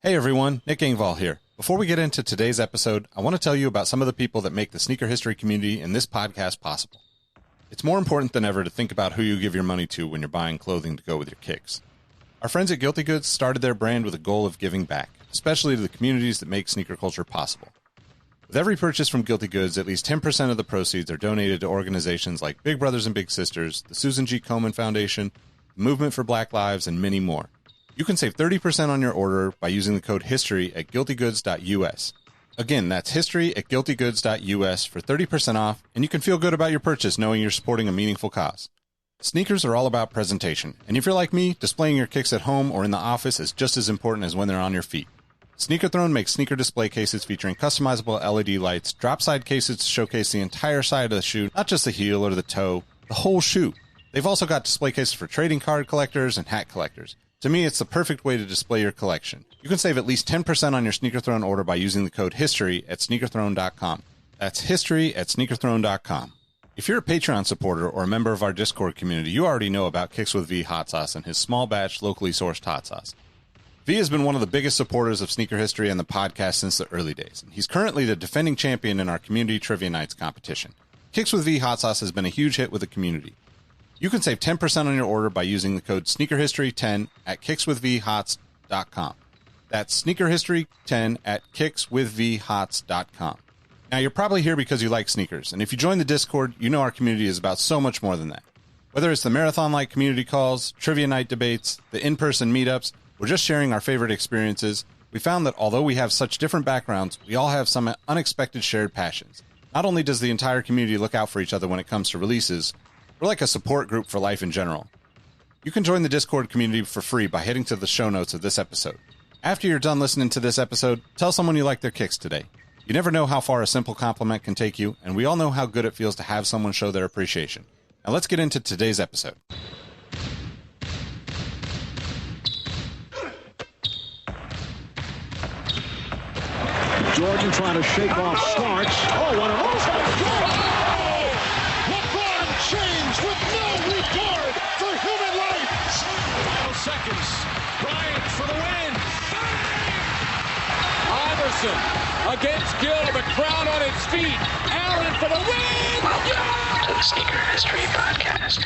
Hey everyone, Nick Engvall here. Before we get into today's episode, I want to tell you about some of the people that make the sneaker history community and this podcast possible. It's more important than ever to think about who you give your money to when you're buying clothing to go with your kicks. Our friends at Guilty Goods started their brand with a goal of giving back, especially to the communities that make sneaker culture possible. With every purchase from Guilty Goods, at least 10% of the proceeds are donated to organizations like Big Brothers and Big Sisters, the Susan G. Komen Foundation, the Movement for Black Lives, and many more. You can save 30% on your order by using the code HISTORY at guiltygoods.us. Again, that's history at guiltygoods.us for 30% off, and you can feel good about your purchase knowing you're supporting a meaningful cause. Sneakers are all about presentation, and if you're like me, displaying your kicks at home or in the office is just as important as when they're on your feet. Sneaker Throne makes sneaker display cases featuring customizable LED lights, drop-side cases to showcase the entire side of the shoe, not just the heel or the toe, the whole shoe. They've also got display cases for trading card collectors and hat collectors. To me, it's the perfect way to display your collection. You can save at least 10% on your Sneaker Throne order by using the code HISTORY at sneakerthrone.com. That's history at sneakerthrone.com. If you're a Patreon supporter or a member of our Discord community, you already know about Kicks with V hot sauce and his small batch, locally sourced hot sauce. V has been one of the biggest supporters of sneaker history and the podcast since the early days. He's currently the defending champion in our community trivia nights competition. Kicks with V hot sauce has been a huge hit with the community. You can save 10% on your order by using the code SneakerHistory10 at kickswithvhots.com. That's SneakerHistory10 at kickswithvhots.com. Now, you're probably here because you like sneakers, and if you join the Discord, you know our community is about so much more than that. Whether it's the marathon-like community calls, trivia night debates, the in-person meetups, or just sharing our favorite experiences, we found that although we have such different backgrounds, we all have some unexpected shared passions. Not only does the entire community look out for each other when it comes to releases, we're like a support group for life in general. You can join the Discord community for free by heading to the show notes of this episode. After you're done listening to this episode, tell someone you like their kicks today. You never know how far a simple compliment can take you, and we all know how good it feels to have someone show their appreciation. Now let's get into today's episode. Jordan trying to shake off Starks. Oh, what a move! Change with no regard for human life. Final seconds. Bryant for the win. Iverson against Gill. The crowd on its feet. Allen for the win. Welcome to the Sneaker History Podcast.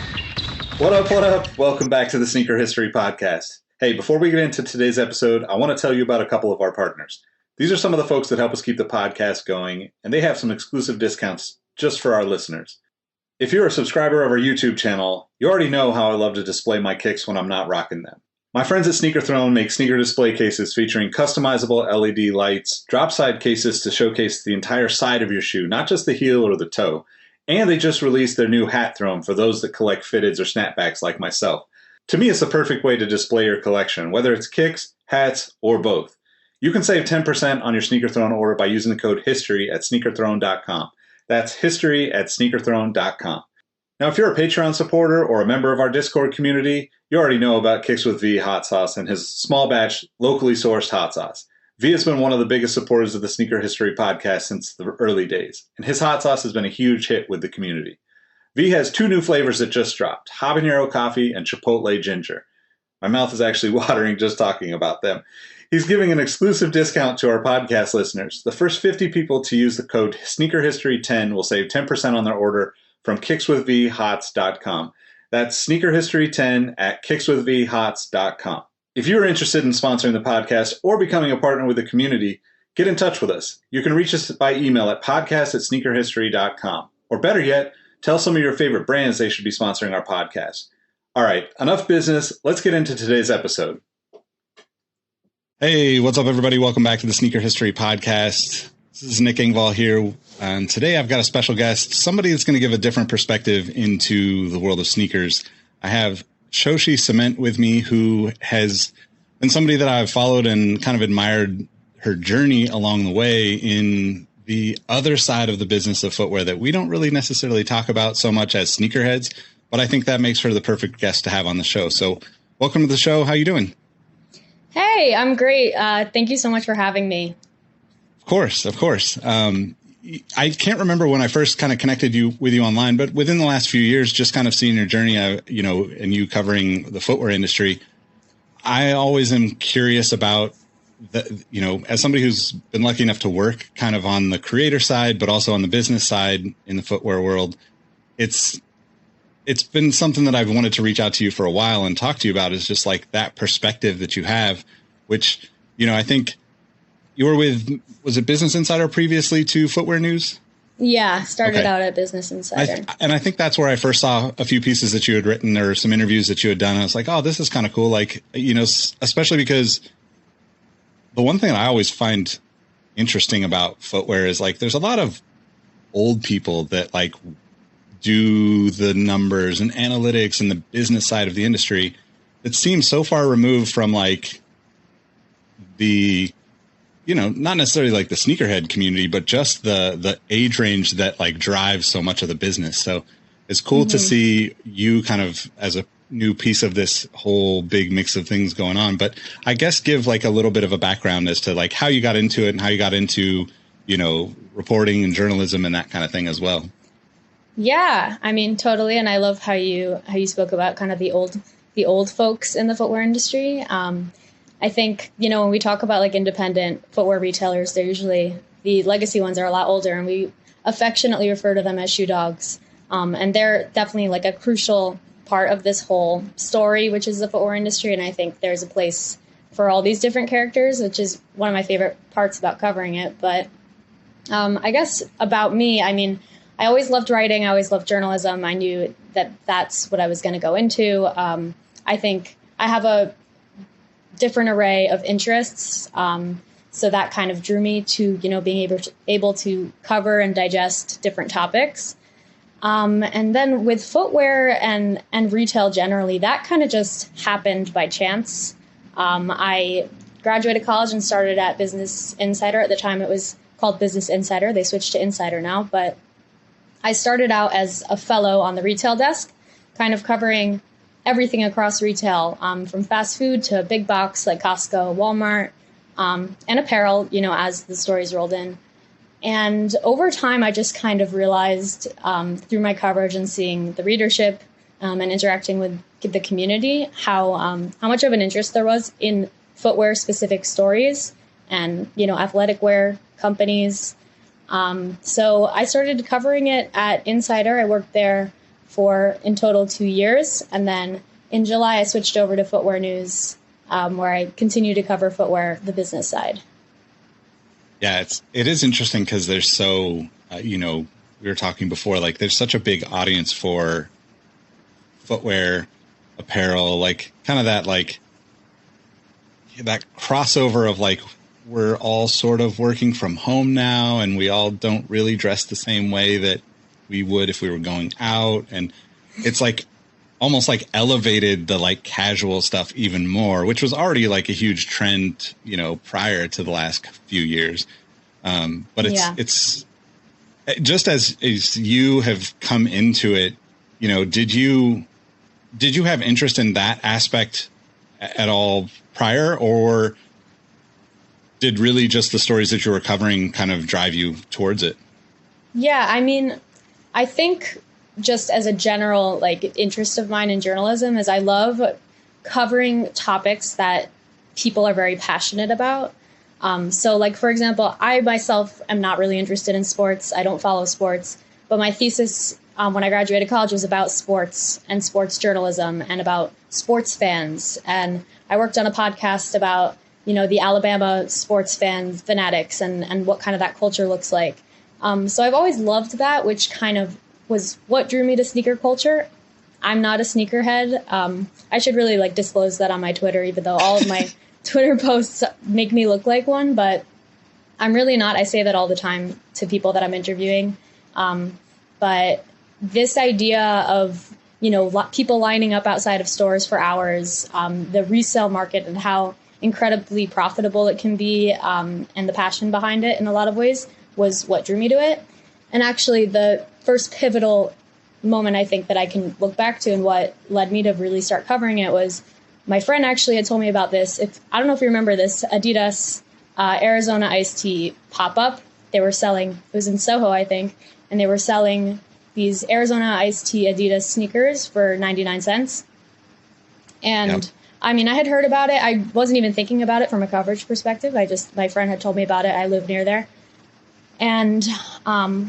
What up, what up? Welcome back to the Sneaker History Podcast. Hey, before we get into today's episode, I want to tell you about a couple of our partners. These are some of the folks that help us keep the podcast going, and they have some exclusive discounts just for our listeners. If you're a subscriber of our YouTube channel, you already know how I love to display my kicks when I'm not rocking them. My friends at Sneaker Throne make sneaker display cases featuring customizable LED lights, drop-side cases to showcase the entire side of your shoe, not just the heel or the toe. And they just released their new hat throne for those that collect fitteds or snapbacks like myself. To me, it's the perfect way to display your collection, whether it's kicks, hats, or both. You can save 10% on your Sneaker Throne order by using the code HISTORY at sneakerthrone.com. That's history at sneakerthrone.com. Now, if you're a Patreon supporter or a member of our Discord community, you already know about Kicks with V hot sauce and his small batch, locally sourced hot sauce. V has been one of the biggest supporters of the Sneaker History Podcast since the early days, and his hot sauce has been a huge hit with the community. V has 2 new flavors that just dropped, habanero coffee and chipotle ginger. My mouth is actually watering just talking about them. He's giving an exclusive discount to our podcast listeners. The first 50 people to use the code SneakerHistory10 will save 10% on their order from kickswithvhots.com. That's SneakerHistory10 at kickswithvhots.com. If you're interested in sponsoring the podcast or becoming a partner with the community, get in touch with us. You can reach us by email at podcast@sneakerhistory.com. Or better yet, tell some of your favorite brands they should be sponsoring our podcast. All right, enough business. Let's get into today's episode. Hey, what's up, everybody? Welcome back to the Sneaker History Podcast. This is Nick Engvall here, and today I've got a special guest, somebody that's going to give a different perspective into the world of sneakers. I have Shoshy Ciment with me, who has been somebody that I've followed and kind of admired her journey along the way in the other side of the business of footwear that we don't really necessarily talk about so much as sneakerheads, but I think that makes her the perfect guest to have on the show. So welcome to the show. How you doing? Hey, I'm great. Thank you so much for having me. Of course. I can't remember when I first kind of connected with you online, but within the last few years, just kind of seeing your journey, and you covering the footwear industry, I always am curious about as somebody who's been lucky enough to work kind of on the creator side, but also on the business side in the footwear world, it's been something that I've wanted to reach out to you for a while and talk to you about, is just like that perspective that you have, which, I think you were with, was it Business Insider previously to Footwear News? Yeah, started out at Business Insider. And I think that's where I first saw a few pieces that you had written or some interviews that you had done. I was like, oh, this is kind of cool. Like, especially because the one thing I always find interesting about footwear is like, there's a lot of old people that like do the numbers and analytics and the business side of the industry that seems so far removed from like the, not necessarily like the sneakerhead community, but just the age range that like drives so much of the business. So it's cool to see you kind of as a new piece of this whole big mix of things going on. But I guess give like a little bit of a background as to like how you got into it and how you got into, reporting and journalism and that kind of thing as well. Yeah, I mean, totally. And I love how you spoke about kind of the old folks in the footwear industry. I think, when we talk about like independent footwear retailers, they're usually, the legacy ones are a lot older, and we affectionately refer to them as shoe dogs. And they're definitely like a crucial part of this whole story, which is the footwear industry. And I think there's a place for all these different characters, which is one of my favorite parts about covering it. But I guess about me, I mean, I always loved writing. I always loved journalism. I knew that that's what I was going to go into. I think I have a different array of interests. So that kind of drew me to, being able to cover and digest different topics. And then with footwear and retail generally, that kind of just happened by chance. I graduated college and started at Business Insider. At the time, it was called Business Insider. They switched to Insider now, but I started out as a fellow on the retail desk, kind of covering everything across retail, from fast food to big box like Costco, Walmart, and apparel, as the stories rolled in. And over time, I just kind of realized through my coverage and seeing the readership and interacting with the community how much of an interest there was in footwear specific stories and, athletic wear companies. So I started covering it at Insider. I worked there for in total 2 years. And then in July, I switched over to Footwear News, where I continue to cover footwear, the business side. Yeah, it is interesting because there's so, we were talking before, like there's such a big audience for footwear, apparel, like kind of that, like that crossover of like, we're all sort of working from home now and we all don't really dress the same way that we would if we were going out. And it's like almost like elevated the like casual stuff even more, which was already like a huge trend, prior to the last few years. But it's just as you have come into it, did you have interest in that aspect at all prior, or did really just the stories that you were covering kind of drive you towards it? Yeah, I mean, I think just as a general like interest of mine in journalism is I love covering topics that people are very passionate about. So like, for example, I myself am not really interested in sports. I don't follow sports, but my thesis when I graduated college was about sports and sports journalism and about sports fans. And I worked on a podcast about, the Alabama sports fanatics and what kind of that culture looks like. So I've always loved that, which kind of was what drew me to sneaker culture. I'm not a sneakerhead. I should really like disclose that on my Twitter, even though all of my Twitter posts make me look like one, but I'm really not. I say that all the time to people that I'm interviewing. But this idea of, people lining up outside of stores for hours, the resale market and how incredibly profitable it can be, and the passion behind it in a lot of ways was what drew me to it. And actually the first pivotal moment I think that I can look back to and what led me to really start covering it was my friend actually had told me about this. I don't know if you remember this Adidas Arizona iced tea pop-up. They were selling, it was in Soho, I think, and they were selling these Arizona iced tea Adidas sneakers for 99 cents. And I mean, I had heard about it. I wasn't even thinking about it from a coverage perspective. My friend had told me about it. I live near there. And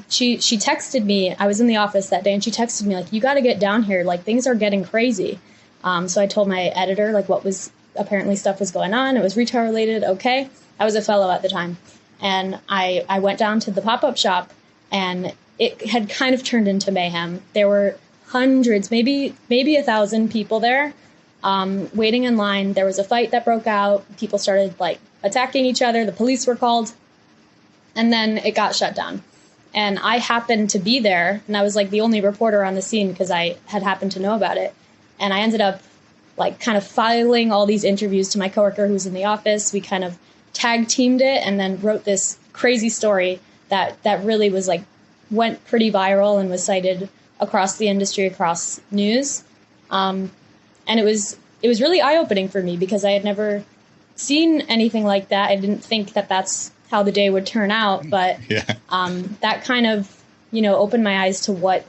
she texted me. I was in the office that day, and she texted me, like, you got to get down here. Like, things are getting crazy. So I told my editor, like, what was apparently stuff was going on. It was retail related. Okay. I was a fellow at the time. And I went down to the pop-up shop, and it had kind of turned into mayhem. There were hundreds, maybe 1,000 people there waiting in line. There was a fight that broke out. People started, like, attacking each other. The police were called. And then it got shut down. And I happened to be there, and I was like the only reporter on the scene because I had happened to know about it. And I ended up like kind of filing all these interviews to my coworker who was in the office. We kind of tag teamed it and then wrote this crazy story that really was like went pretty viral and was cited across the industry, across news. And it was really eye-opening for me because I had never seen anything like that. I didn't think that that's how the day would turn out, but that kind of, opened my eyes to what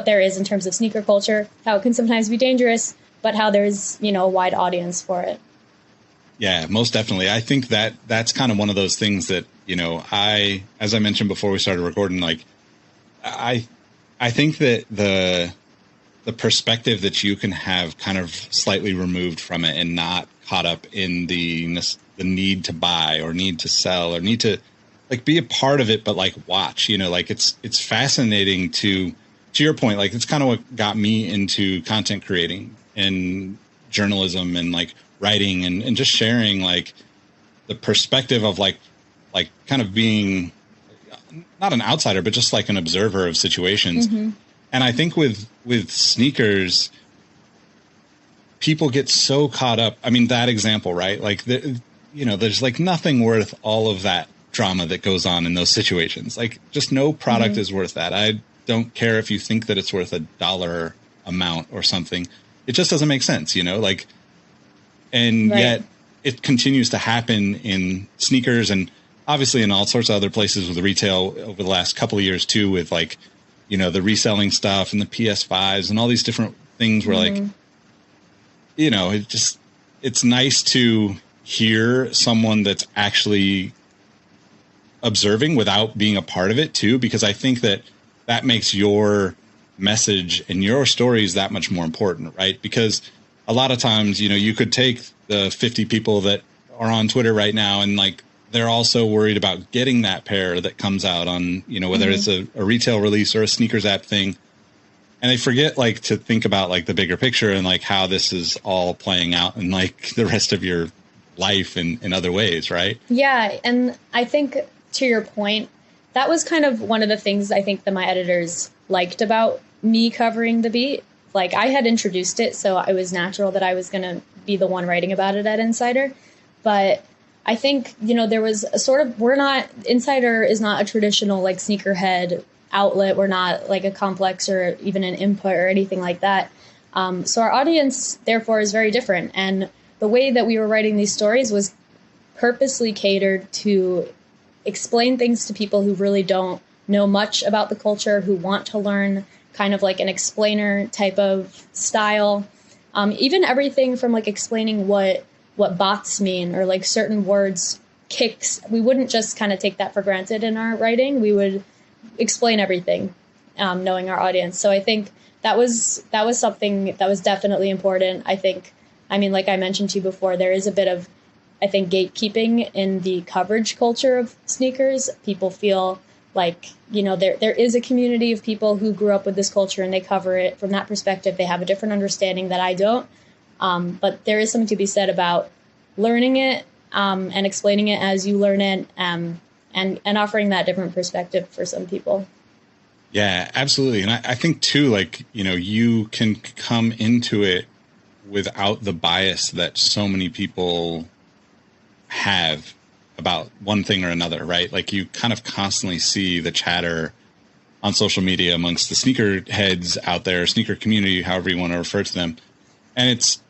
there is in terms of sneaker culture, how it can sometimes be dangerous, but how there's, a wide audience for it. Yeah, most definitely. I think that's kind of one of those things that, as I mentioned before we started recording, like I think that the perspective that you can have kind of slightly removed from it and not caught up in the need to buy or need to sell or need to like be a part of it, but like watch, like it's fascinating to your point. Like it's kind of what got me into content creating and journalism and like writing and just sharing like the perspective of like kind of being not an outsider, but just like an observer of situations. Mm-hmm. And I think with sneakers, people get so caught up. I mean, that example, right? Like, there's like nothing worth all of that drama that goes on in those situations. Like, just no product is worth that. I don't care if you think that it's worth $1 amount or something. It just doesn't make sense, like, and right. Yet it continues to happen in sneakers and obviously in all sorts of other places with retail over the last couple of years too, with like, the reselling stuff and the PS5s and all these different things where like, it's nice to hear someone that's actually observing without being a part of it too, because I think that makes your message and your stories that much more important, right? Because a lot of times, you could take the 50 people that are on Twitter right now and like, they're also worried about getting that pair that comes out on, whether it's a retail release or a sneakers app thing. And they forget like to think about like the bigger picture and like how this is all playing out in like the rest of your life and in other ways, right? Yeah. And I think to your point, that was kind of one of the things I think that my editors liked about me covering the beat. Like I had introduced it, so it was natural that I was going to be the one writing about it at Insider. But I think, there was a sort of, Insider is not a traditional like sneakerhead outlet. We're not like a complex or even an input or anything like that. So our audience, therefore, is very different. And the way that we were writing these stories was purposely catered to explain things to people who really don't know much about the culture, who want to learn, kind of like an explainer type of style. Even everything from like explaining what bots mean or like certain words, kicks. We wouldn't just kind of take that for granted in our writing. We would explain everything, knowing our audience. So I think that was something that was definitely important. Like I mentioned to you before, there is a bit of, I think, gatekeeping in the coverage culture of sneakers. People feel like, there is a community of people who grew up with this culture and they cover it from that perspective. They have a different understanding that I don't. But there is something to be said about learning it and explaining it as you learn it and offering that different perspective for some people. Yeah, absolutely. And I think, too, like, you can come into it without the bias that so many people have about one thing or another, right? Like you kind of constantly see the chatter on social media amongst the sneakerheads out there, sneaker community, however you want to refer to them. And it's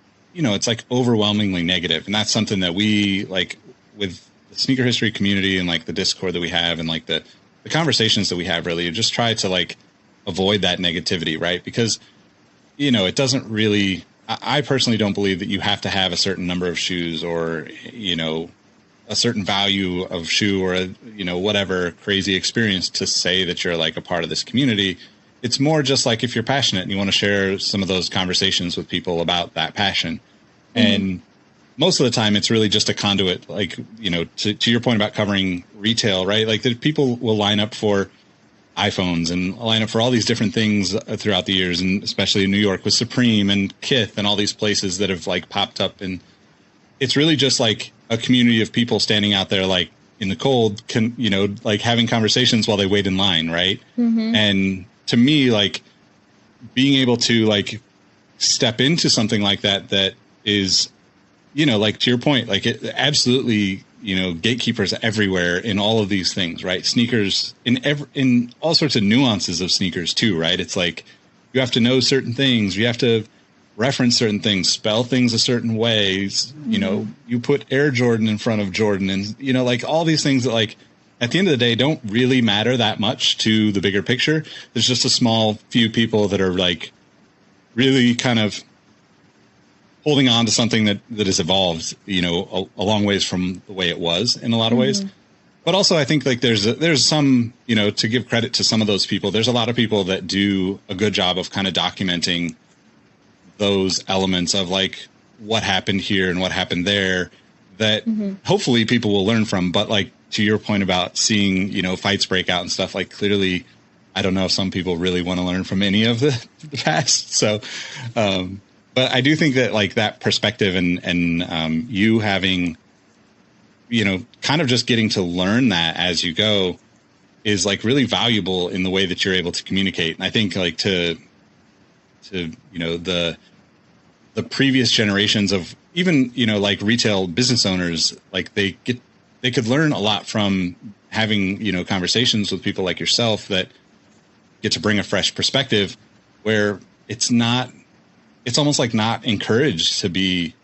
like overwhelmingly negative. And that's something that we like with the sneaker history community and like the Discord that we have and like the conversations that we have, really just try to like avoid that negativity, right? Because, it doesn't really I personally don't believe that you have to have a certain number of shoes or, you know, a certain value of shoe or, you know, whatever crazy experience to say that you're like a part of this community. It's more just like if you're passionate and you want to share some of those conversations with people about that passion. And most of the time it's really just a conduit, like, you know, to your point about covering retail, right? Like that people will line up for iPhones and line up for all these different things throughout the years. And especially in New York with Supreme and Kith and all these places that have like popped up. And it's really just like a community of people standing out there, like in the cold, you know, like having conversations while they wait in line. Right. And to me, like being able to like step into something like that, that is, you know, like to your point, like it absolutely, you know, gatekeepers everywhere in all of these things, right? Sneakers in all sorts of nuances of sneakers too, right? It's like you have to know certain things, you have to reference certain things, spell things a certain way. You know, you put Air Jordan in front of Jordan, and you know, like all these things that, like, at the end of the day, don't really matter that much to the bigger picture. There's just a small few people that are like really kind of holding on to something that has evolved, you know, a long ways from the way it was in a lot of ways. But also I think like there's some, you know, to give credit to some of those people, there's a lot of people that do a good job of kind of documenting those elements of like what happened here and what happened there that hopefully people will learn from. But like to your point about seeing, you know, fights break out and stuff, like clearly, I don't know if some people really want to learn from any of the past. So, but I do think that like that perspective and you having, you know, kind of just getting to learn that as you go is like really valuable in the way that you're able to communicate. And I think like to, you know, the previous generations of even, you know, like retail business owners, like they could learn a lot from having, you know, conversations with people like yourself that get to bring a fresh perspective where it's almost like not encouraged to be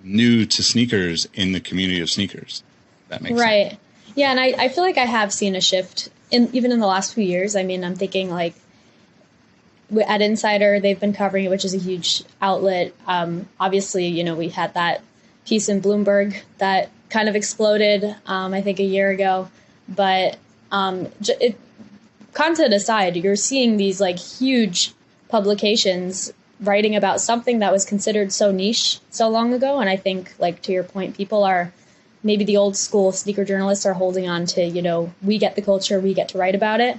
new to sneakers in the community of sneakers. That makes sense. Yeah. And I feel like I have seen a shift even in the last few years. I mean, I'm thinking like at Insider, they've been covering it, which is a huge outlet. Obviously, you know, we had that piece in Bloomberg that kind of exploded, I think a year ago, but content aside, you're seeing these like huge publications writing about something that was considered so niche so long ago. And I think, like, to your point, people are, maybe the old school sneaker journalists are holding on to, you know, we get the culture, we get to write about it.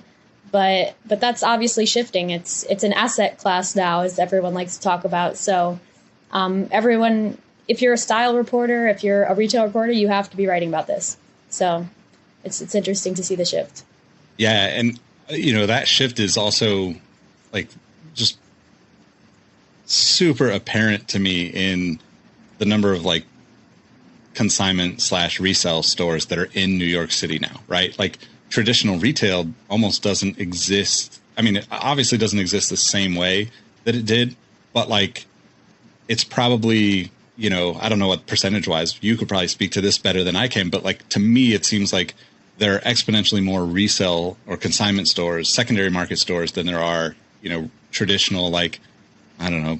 But that's obviously shifting. It's an asset class now, as everyone likes to talk about. So everyone, if you're a style reporter, if you're a retail reporter, you have to be writing about this. So it's interesting to see the shift. Yeah. And, you know, that shift is also like just super apparent to me in the number of like consignment / resale stores that are in New York City now, right? Like traditional retail almost doesn't exist. I mean, it obviously doesn't exist the same way that it did, but like it's probably, you know, I don't know what percentage wise, you could probably speak to this better than I can, but like to me, it seems like there are exponentially more resale or consignment stores, secondary market stores than there are, you know, traditional, like, I don't know,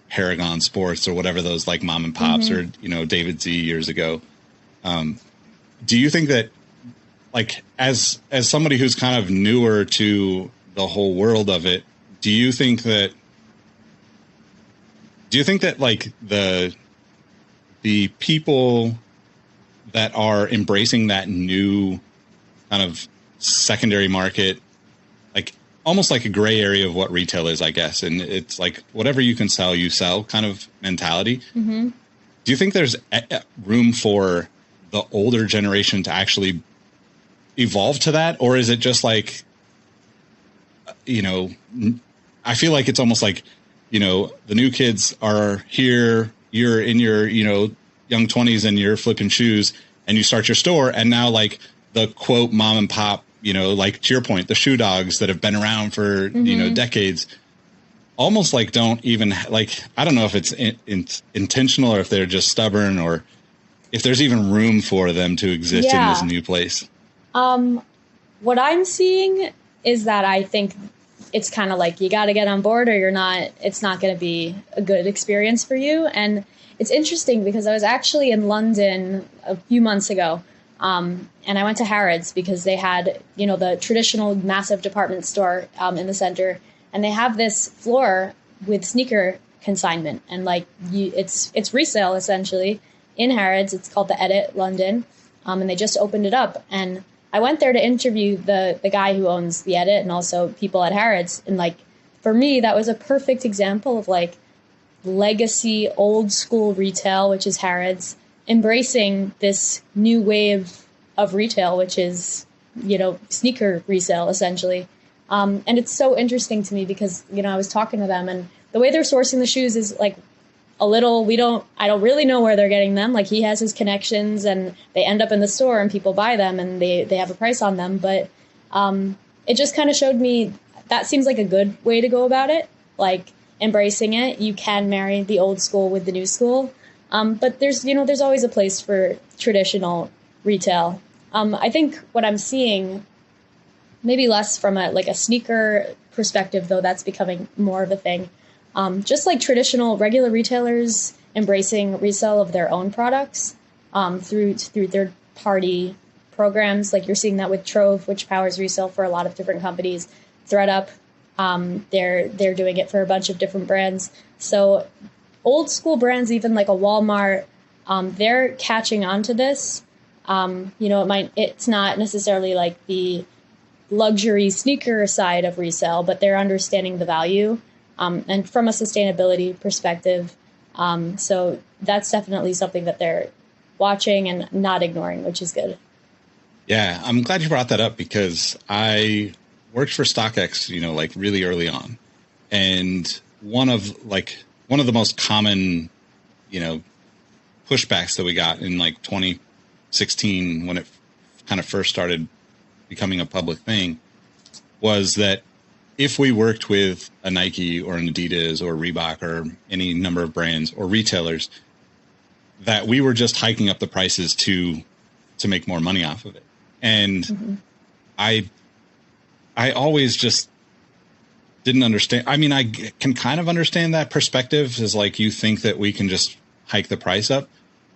Paragon Sports or whatever those like mom and pops or, you know, David Z years ago. Do you think that, like, as somebody who's kind of newer to the whole world of it, do you think that like the people that are embracing that new kind of secondary market, like almost like a gray area of what retail is, I guess, and it's like whatever you can sell, you sell kind of mentality. Do you think there's room for the older generation to actually evolve to that? Or is it just like, you know, I feel like it's almost like, you know, the new kids are here, you're in your, you know, young 20s and you're flipping shoes and you start your store, and now like the quote mom and pop, you know, like to your point, the shoe dogs that have been around for, you know, decades, almost like don't even like, I don't know if it's intentional or if they're just stubborn or if there's even room for them to exist in this new place. What I'm seeing is that I think it's kind of like you got to get on board or it's not going to be a good experience for you. And it's interesting because I was actually in London a few months ago, and I went to Harrods because they had, the traditional massive department store in the center, and they have this floor with sneaker consignment, and it's resale essentially in Harrods. It's called the Edit London, and they just opened it up. And I went there to interview the guy who owns the Edit and also people at Harrods. And for me, that was a perfect example of legacy, old school retail, which is Harrods, embracing this new wave of retail, which is, sneaker resale essentially. And it's so interesting to me because, I was talking to them and the way they're sourcing the shoes is I don't really know where they're getting them. He has his connections and they end up in the store and people buy them and they have a price on them. But it just kind of showed me that seems like a good way to go about it. Embracing it. You can marry the old school with the new school. But there's always a place for traditional retail. I think what I'm seeing, maybe less from a sneaker perspective, though that's becoming more of a thing. Just traditional regular retailers embracing resale of their own products through third party programs. You're seeing that with Trove, which powers resale for a lot of different companies. ThreadUp, they're doing it for a bunch of different brands. So old school brands, even like a Walmart, they're catching on to this. It's not necessarily the luxury sneaker side of resale, but they're understanding the value. And from a sustainability perspective. So that's definitely something that they're watching and not ignoring, which is good. Yeah, I'm glad you brought that up because I worked for StockX, really early on. And one of the most common, pushbacks that we got in 2016 when it kind of first started becoming a public thing was that if we worked with a Nike or an Adidas or Reebok or any number of brands or retailers, that we were just hiking up the prices to make more money off of it. And I always just didn't understand. I mean, I can kind of understand that perspective is you think that we can just hike the price up,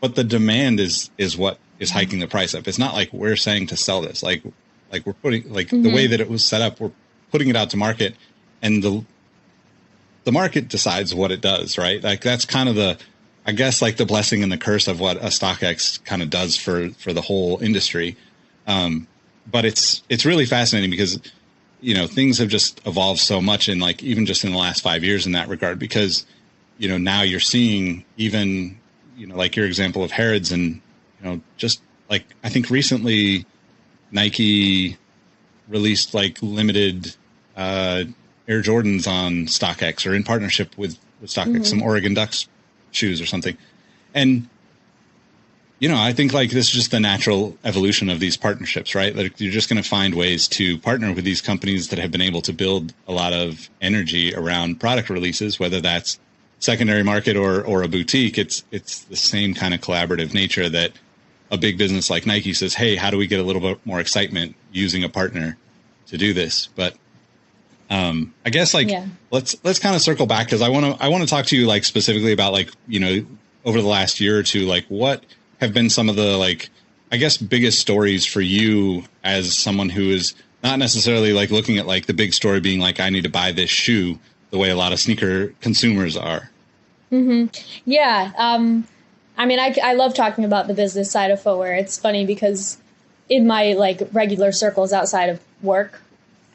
but the demand is what is hiking the price up. It's not like we're saying to sell this, we're putting the way that it was set up, we're putting it out to market, and the market decides what it does, right? That's kind of the blessing and the curse of what a StockX kind of does for the whole industry. But it's really fascinating because, things have just evolved so much in even just in the last 5 years in that regard, because, now you're seeing even, your example of Harrods and, just I think recently Nike released limited Air Jordans on StockX or in partnership with StockX, some Oregon Ducks shoes or something. And, I think this is just the natural evolution of these partnerships, right? You're just going to find ways to partner with these companies that have been able to build a lot of energy around product releases, whether that's secondary market or a boutique. It's the same kind of collaborative nature that a big business like Nike says, hey, how do we get a little bit more excitement using a partner to do this? But I guess let's kind of circle back because I want to talk to you specifically about over the last year or two, what have been some of the biggest stories for you as someone who is not necessarily looking at the big story being I need to buy this shoe the way a lot of sneaker consumers are. Yeah. I love talking about the business side of footwear. It's funny because in my regular circles outside of work,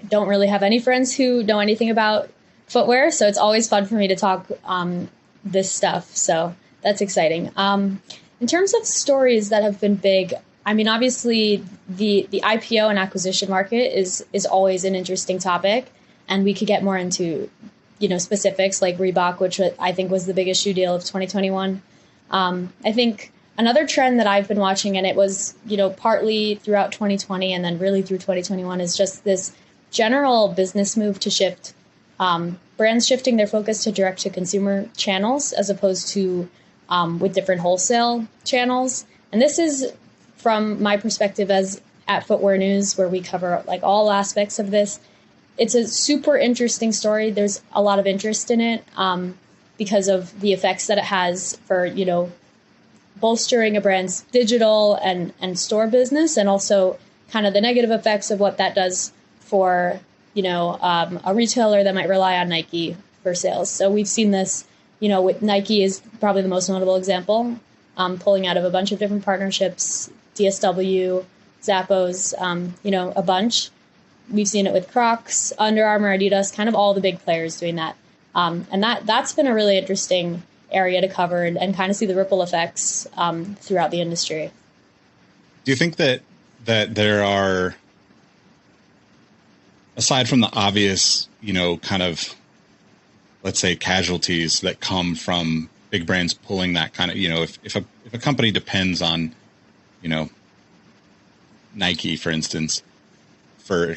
I don't really have any friends who know anything about footwear. So it's always fun for me to talk this stuff. So that's exciting. In terms of stories that have been big, obviously the IPO and acquisition market is always an interesting topic. And we could get more into, specifics like Reebok, which I think was the biggest shoe deal of 2021. I think another trend that I've been watching, and it was, partly throughout 2020 and then really through 2021, is just this general business move to shift, brands shifting their focus to direct to consumer channels as opposed to with different wholesale channels. And this is from my perspective as at Footwear News, where we cover all aspects of this. it's a super interesting story. There's a lot of interest in it because of the effects that it has for, bolstering a brand's digital and store business, and also kind of the negative effects of what that does for, a retailer that might rely on Nike for sales. So we've seen this, with Nike is probably the most notable example, pulling out of a bunch of different partnerships, DSW, Zappos, a bunch. We've seen it with Crocs, Under Armour, Adidas, kind of all the big players doing that. And that's been a really interesting area to cover and kind of see the ripple effects throughout the industry. Do you think that there are, aside from the obvious, kind of, let's say, casualties that come from big brands pulling that kind of, if a company depends on, Nike, for instance, for,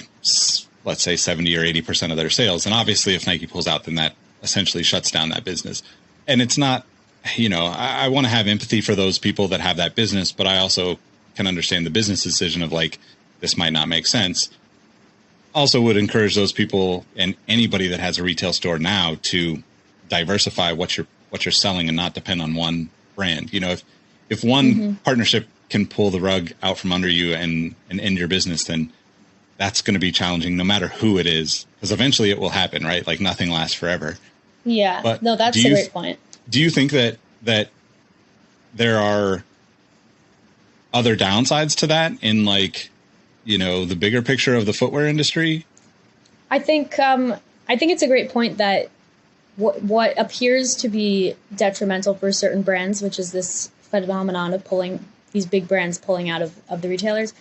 let's say, 70 or 80% of their sales. And obviously, if Nike pulls out, then that essentially shuts down that business. And it's not, I want to have empathy for those people that have that business, but I also can understand the business decision of like, this might not make sense. Also would encourage those people and anybody that has a retail store now to diversify what you're selling and not depend on one brand. If one partnership can pull the rug out from under you and end your business, then that's going to be challenging no matter who it is, because eventually it will happen, right? Like nothing lasts forever. Yeah, but no, that's a great point. Do you think that there are other downsides to that in like, the bigger picture of the footwear industry? I think it's a great point that what appears to be detrimental for certain brands, which is this phenomenon of these big brands pulling out of the retailers,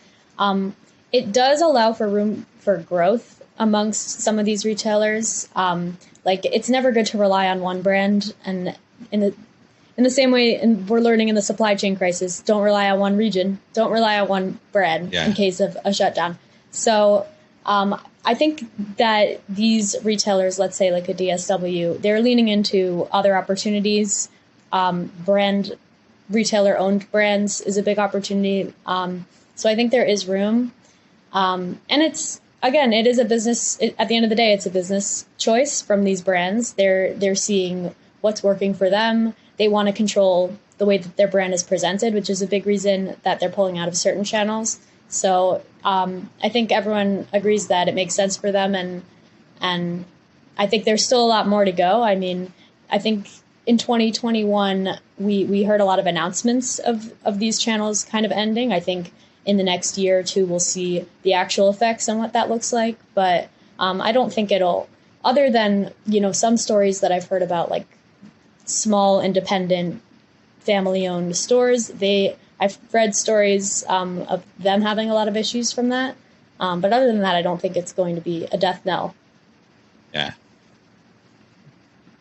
it does allow for room for growth amongst some of these retailers. Like it's never good to rely on one brand, and in the same way, and we're learning in the supply chain crisis, don't rely on one region, don't rely on one brand in case of a shutdown. So I think that these retailers, let's say like a DSW, they're leaning into other opportunities. Retailer-owned brands is a big opportunity. So I think there is room. And it is a business. At the end of the day, it's a business choice from these brands. They're seeing what's working for them. They want to control the way that their brand is presented, which is a big reason that they're pulling out of certain channels. So I think everyone agrees that it makes sense for them, and I think there's still a lot more to go. I mean, I think in 2021 we heard a lot of announcements of these channels kind of ending. I think in the next year or two we'll see the actual effects on what that looks like. But I don't think it'll, other than some stories that I've heard about, like small independent family-owned stores. I've read stories of them having a lot of issues from that. But other than that, I don't think it's going to be a death knell. Yeah.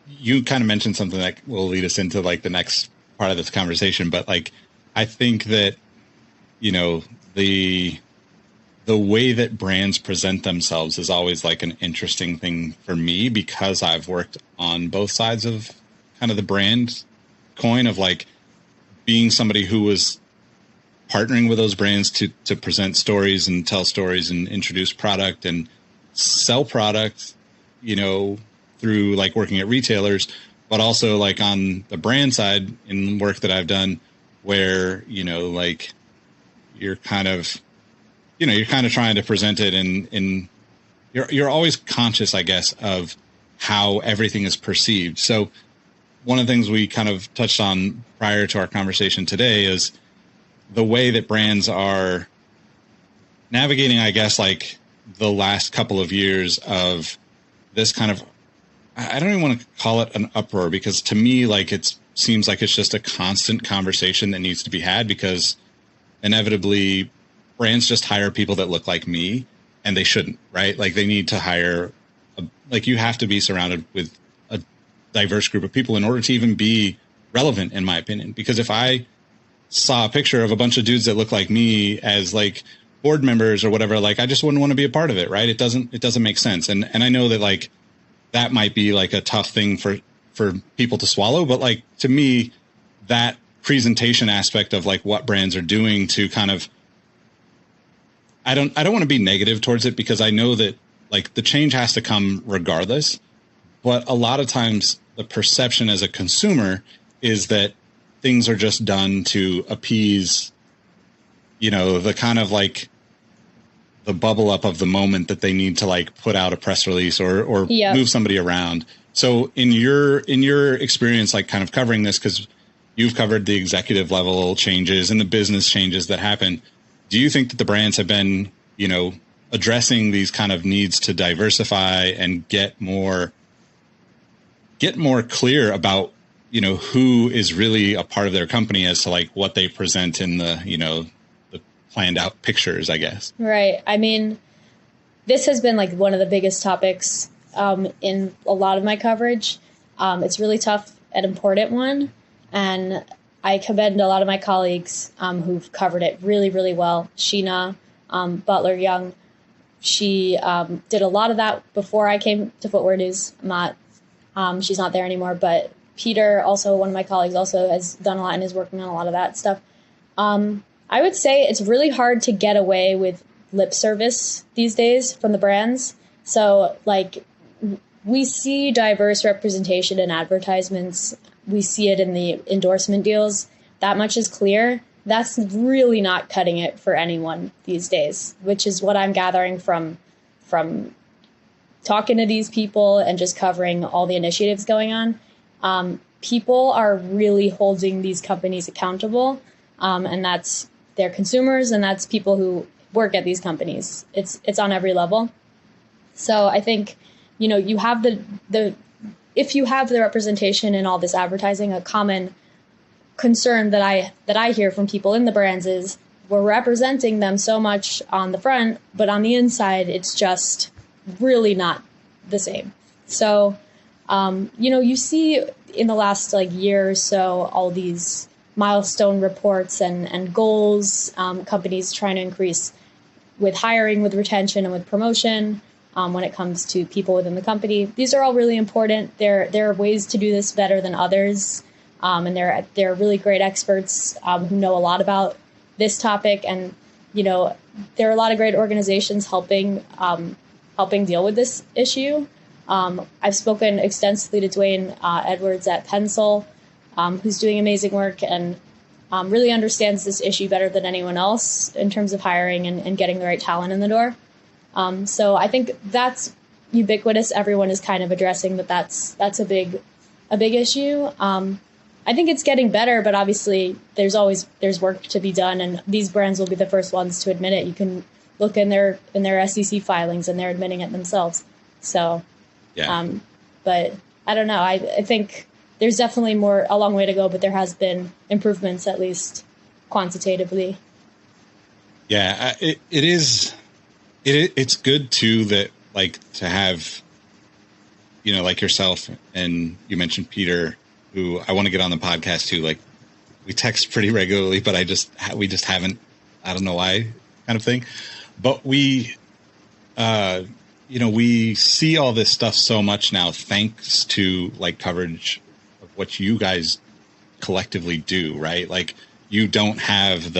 You kind of mentioned something that will lead us into like the next part of this conversation. But like, I think that, the way that brands present themselves is always like an interesting thing for me, because I've worked on both sides of kind of the brand coin of like being somebody who was partnering with those brands to present stories and tell stories and introduce product and sell product, through like working at retailers, but also like on the brand side in work that I've done where, like you're kind of trying to present it and you're always conscious, I guess, of how everything is perceived. So one of the things we kind of touched on prior to our conversation today is the way that brands are navigating, I guess, like the last couple of years of this kind of, I don't even want to call it an uproar, because to me, like it seems like it's just a constant conversation that needs to be had, because inevitably brands just hire people that look like me, and they shouldn't, right? Like they need to hire, you have to be surrounded with a diverse group of people in order to even be relevant, in my opinion. Because if I saw a picture of a bunch of dudes that look like me as like board members or whatever, like I just wouldn't want to be a part of it, right? It doesn't make sense. And I know that like that might be like a tough thing for people to swallow, but like to me, that presentation aspect of like what brands are doing to kind of, I don't want to be negative towards it, because I know that like the change has to come regardless. But a lot of times the perception as a consumer is that things are just done to appease, the kind of like the bubble up of the moment that they need to like put out a press release or move somebody around. So in your experience, like kind of covering this, because you've covered the executive level changes and the business changes that happen, do you think that the brands have been, addressing these kind of needs to diversify and get more clear about, who is really a part of their company as to like what they present in the, the planned out pictures, I guess? Right. I mean, this has been like one of the biggest topics in a lot of my coverage. It's really tough and important one. And I commend a lot of my colleagues who've covered it really, really well. Sheena Butler Young, she did a lot of that before I came to Footwear News. She's not there anymore, but Peter, also one of my colleagues, also has done a lot and is working on a lot of that stuff. I would say it's really hard to get away with lip service these days from the brands. So like we see diverse representation in advertisements. We see it in the endorsement deals. That much is clear. That's really not cutting it for anyone these days, which is what I'm gathering from talking to these people and just covering all the initiatives going on. People are really holding these companies accountable, and that's their consumers, and that's people who work at these companies. It's on every level. So I think, you have the if you have the representation in all this advertising, a common concern that I hear from people in the brands is we're representing them so much on the front, but on the inside, it's just really not the same. So, you see in the last like year or so, all these milestone reports and goals, companies trying to increase with hiring, with retention, and with promotion. When it comes to people within the company, these are all really important. There are ways to do this better than others. And there are really great experts who know a lot about this topic. And, there are a lot of great organizations helping deal with this issue. I've spoken extensively to Dwayne Edwards at Pencil, who's doing amazing work and really understands this issue better than anyone else in terms of hiring and getting the right talent in the door. So I think that's ubiquitous. Everyone is kind of addressing that's a big issue. I think it's getting better, but obviously there's work to be done, and these brands will be the first ones to admit it. You can look in their SEC filings, and they're admitting it themselves. So, yeah. But I don't know. I think there's definitely a long way to go, but there has been improvements, at least quantitatively. Yeah, it is. It's good too that like to have, like yourself, and you mentioned Peter, who I want to get on the podcast too. Like we text pretty regularly, but we just haven't, I don't know why, kind of thing. But we see all this stuff so much now, thanks to like coverage of what you guys collectively do, right? Like you don't have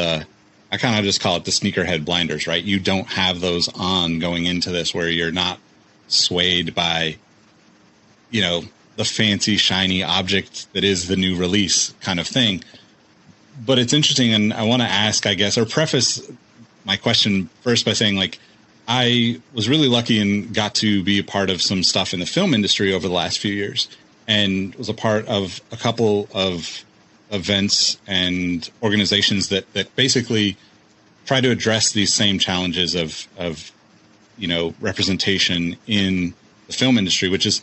I kind of just call it the sneakerhead blinders, right? You don't have those on going into this where you're not swayed by, the fancy, shiny object that is the new release kind of thing. But it's interesting, and I want to ask, I guess, or preface my question first by saying, like, I was really lucky and got to be a part of some stuff in the film industry over the last few years, and was a part of a couple of events and organizations that basically try to address these same challenges of representation in the film industry, which is,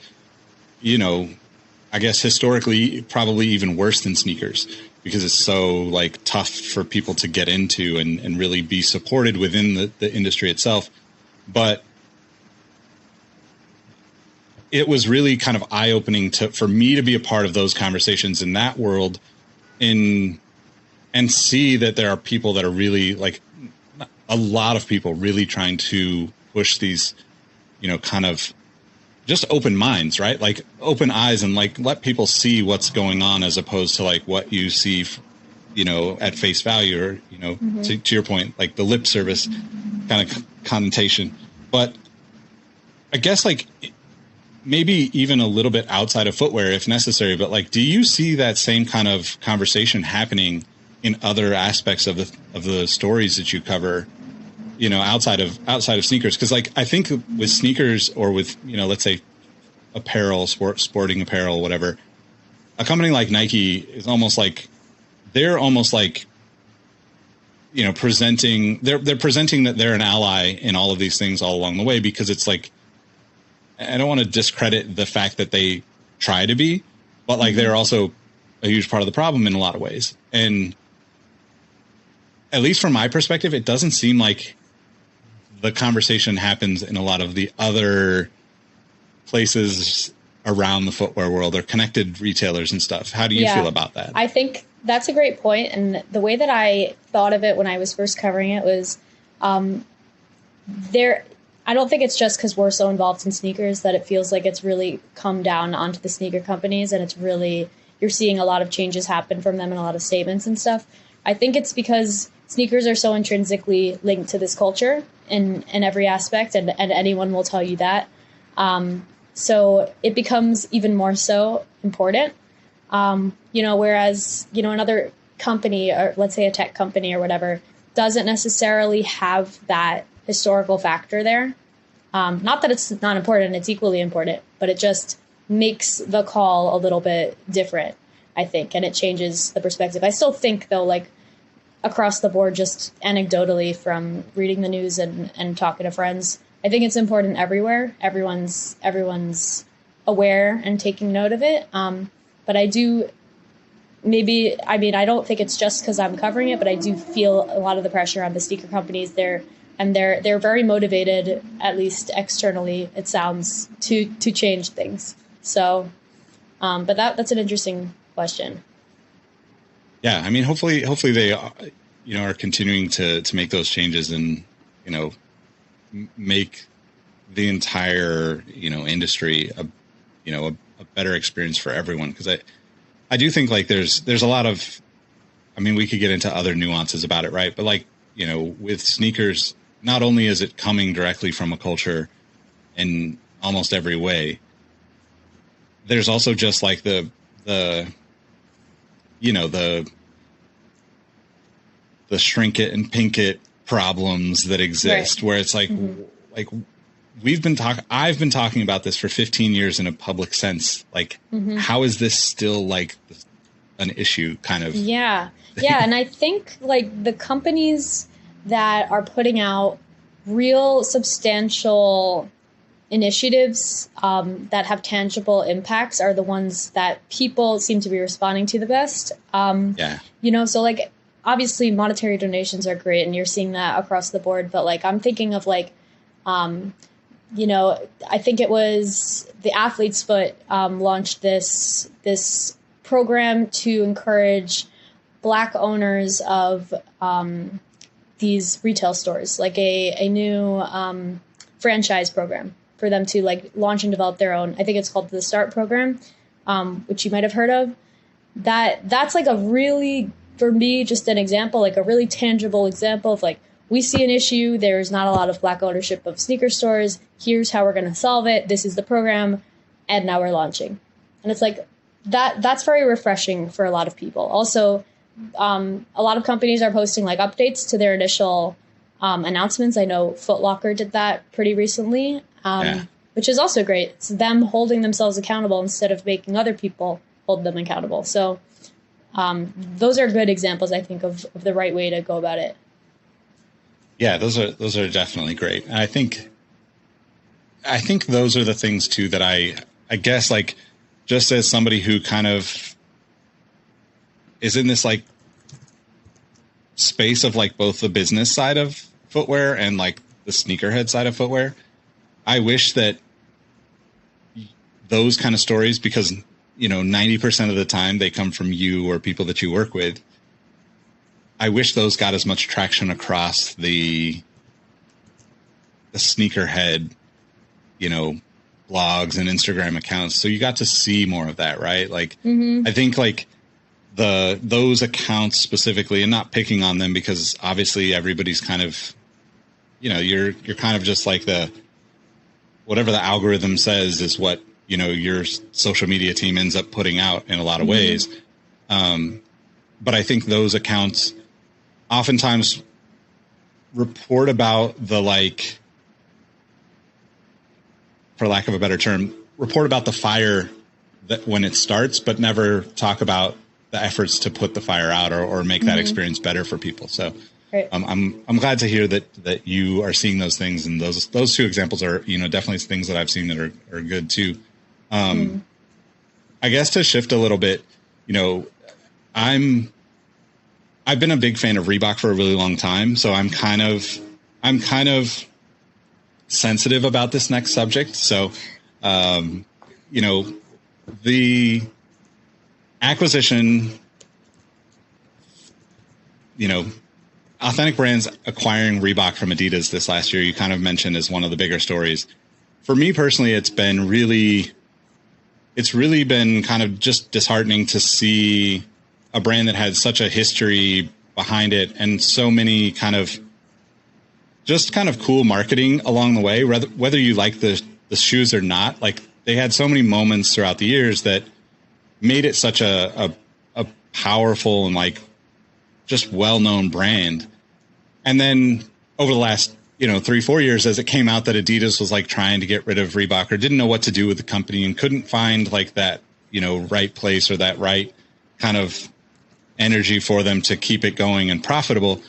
I guess historically probably even worse than sneakers because it's so like tough for people to get into and really be supported within the industry itself. But it was really kind of eye-opening for me to be a part of those conversations in that world and see that there are people that are really like a lot of people really trying to push these, kind of just open minds, right? Like open eyes and like let people see what's going on as opposed to like what you see, at face value or, to your point, like the lip service kind of connotation. But I guess like maybe even a little bit outside of footwear if necessary, but like, do you see that same kind of conversation happening in other aspects of the stories that you cover, you know, outside of sneakers? Cause like, I think with sneakers or with, you know, let's say apparel, sporting apparel, whatever, a company like Nike is almost like, they're almost like, you know, they're presenting that they're an ally in all of these things all along the way, because it's like, I don't want to discredit the fact that they try to be, but like they're also a huge part of the problem in a lot of ways. And at least from my perspective, it doesn't seem like the conversation happens in a lot of the other places around the footwear world or connected retailers and stuff. How do you feel about that? I think that's a great point. And the way that I thought of it when I was first covering it was I don't think it's just because we're so involved in sneakers that it feels like it's really come down onto the sneaker companies, and it's really, you're seeing a lot of changes happen from them and a lot of statements and stuff. I think it's because sneakers are so intrinsically linked to this culture in every aspect, and anyone will tell you that. So it becomes even more so important. You know, whereas, you know, another company, or let's say a tech company or whatever, doesn't necessarily have that historical factor there. Not that it's not important, it's equally important, but it just makes the call a little bit different, I think, and it changes the perspective. I still think, though, like across the board, just anecdotally from reading the news and talking to friends, I think it's important everywhere. Everyone's aware and taking note of it. But I do, I don't think it's just because I'm covering it, but I do feel a lot of the pressure on the sneaker companies. They're very motivated, at least externally, it sounds, to change things. So, but that's an interesting question. Yeah, I mean, hopefully they, you know, are continuing to make those changes and, you know, make the entire, you know, industry a better experience for everyone. Because I do think like there's a lot of, I mean, we could get into other nuances about it, right? But like, you know, with sneakers, not only is it coming directly from a culture in almost every way, there's also just like the you know, the shrink it and pink it problems that exist, right, where it's like, like I've been talking about this for 15 years in a public sense. Like, how is this still like an issue kind of? Yeah. Yeah. And I think like the companies that are putting out real substantial initiatives that have tangible impacts are the ones that people seem to be responding to the best. You know, so like obviously monetary donations are great and you're seeing that across the board. But like I'm thinking of like, you know, I think it was the Athlete's Foot launched this program to encourage Black owners of these retail stores, like a new franchise program for them to like launch and develop their own. I think it's called the START program, which you might have heard of. That's like a really, for me, just an example, like a really tangible example of like, we see an issue. There's not a lot of Black ownership of sneaker stores. Here's how we're going to solve it. This is the program. And now we're launching. And it's like that's very refreshing for a lot of people. Also, a lot of companies are posting like updates to their initial announcements. I know Foot Locker did that pretty recently, which is also great. It's them holding themselves accountable instead of making other people hold them accountable. So those are good examples, I think, of the right way to go about it. Yeah, those are definitely great. And I think those are the things too that I guess like just as somebody who kind of is in this like space of like both the business side of footwear and like the sneakerhead side of footwear, I wish that those kind of stories, because you know 90% of the time they come from you or people that you work with, I wish those got as much traction across the sneakerhead, you know, blogs and Instagram accounts. So you got to see more of that, right? Like, I think like those accounts specifically, and not picking on them because obviously everybody's kind of, you know, you're kind of just like whatever the algorithm says is what, you know, your social media team ends up putting out in a lot of ways. But I think those accounts oftentimes report about the, like, for lack of a better term, report about the fire that when it starts, but never talk about the efforts to put the fire out or make that experience better for people. So Right. I'm glad to hear that you are seeing those things, and those two examples are, you know, definitely things that I've seen that are good too. I guess to shift a little bit, you know, I've been a big fan of Reebok for a really long time, so I'm kind of sensitive about this next subject. So, you know, the acquisition, you know, Authentic Brands acquiring Reebok from Adidas this last year, you kind of mentioned as one of the bigger stories. For me personally, it's really been kind of just disheartening to see a brand that had such a history behind it and so many kind of cool marketing along the way, whether you like the shoes or not. Like, they had so many moments throughout the years that made it such a powerful and, like, just well-known brand. And then over the last, you know, 3-4 years, as it came out that Adidas was, like, trying to get rid of Reebok or didn't know what to do with the company and couldn't find, like, that, you know, right place or that right kind of energy for them to keep it going and profitable.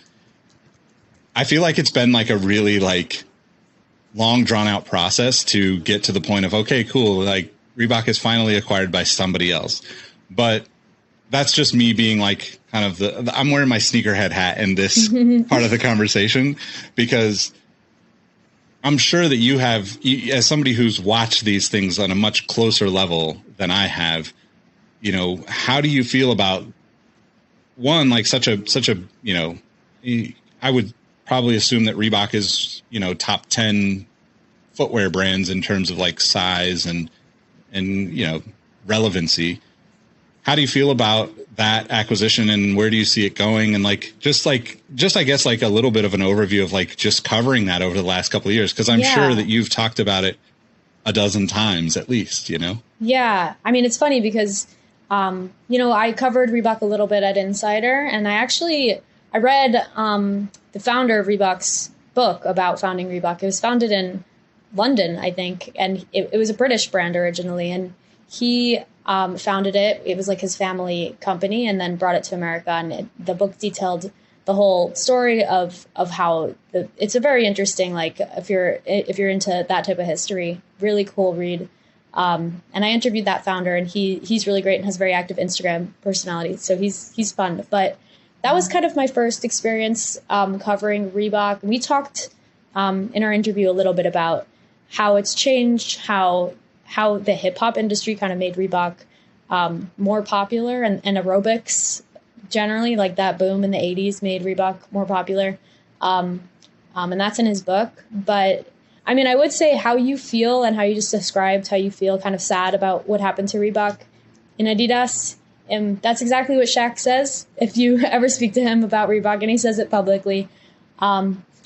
I feel like it's been, like, a really, like, long drawn out process to get to the point of, okay, cool, like, Reebok is finally acquired by somebody else. But that's just me being, like, kind of I'm wearing my sneakerhead hat in this part of the conversation, because I'm sure that you have, as somebody who's watched these things on a much closer level than I have, you know, how do you feel about, one, like, such a, you know, I would probably assume that Reebok is, you know, top 10 footwear brands in terms of, like, size and, you know, relevancy. How do you feel about that acquisition, and where do you see it going? And, like, just I guess, like, a little bit of an overview of, like, just covering that over the last couple of years, because I'm sure that you've talked about it a dozen times at least, you know? Yeah. I mean, it's funny because, you know, I covered Reebok a little bit at Insider, and I read the founder of Reebok's book about founding Reebok. It was founded in London, I think, and it was a British brand originally, and he founded it. It was like his family company, and then brought it to America. And the book detailed the whole story of how it's a very interesting, like, if you're into that type of history, really cool read. And I interviewed that founder, and he's really great and has a very active Instagram personality. So he's fun. But that was kind of my first experience covering Reebok. We talked in our interview a little bit about how it's changed, how the hip hop industry kind of made Reebok more popular, and aerobics generally, like, that boom in the 80s made Reebok more popular. And that's in his book. But I mean, I would say how you feel and how you just described how you feel kind of sad about what happened to Reebok in Adidas. And that's exactly what Shaq says if you ever speak to him about Reebok, and he says it publicly.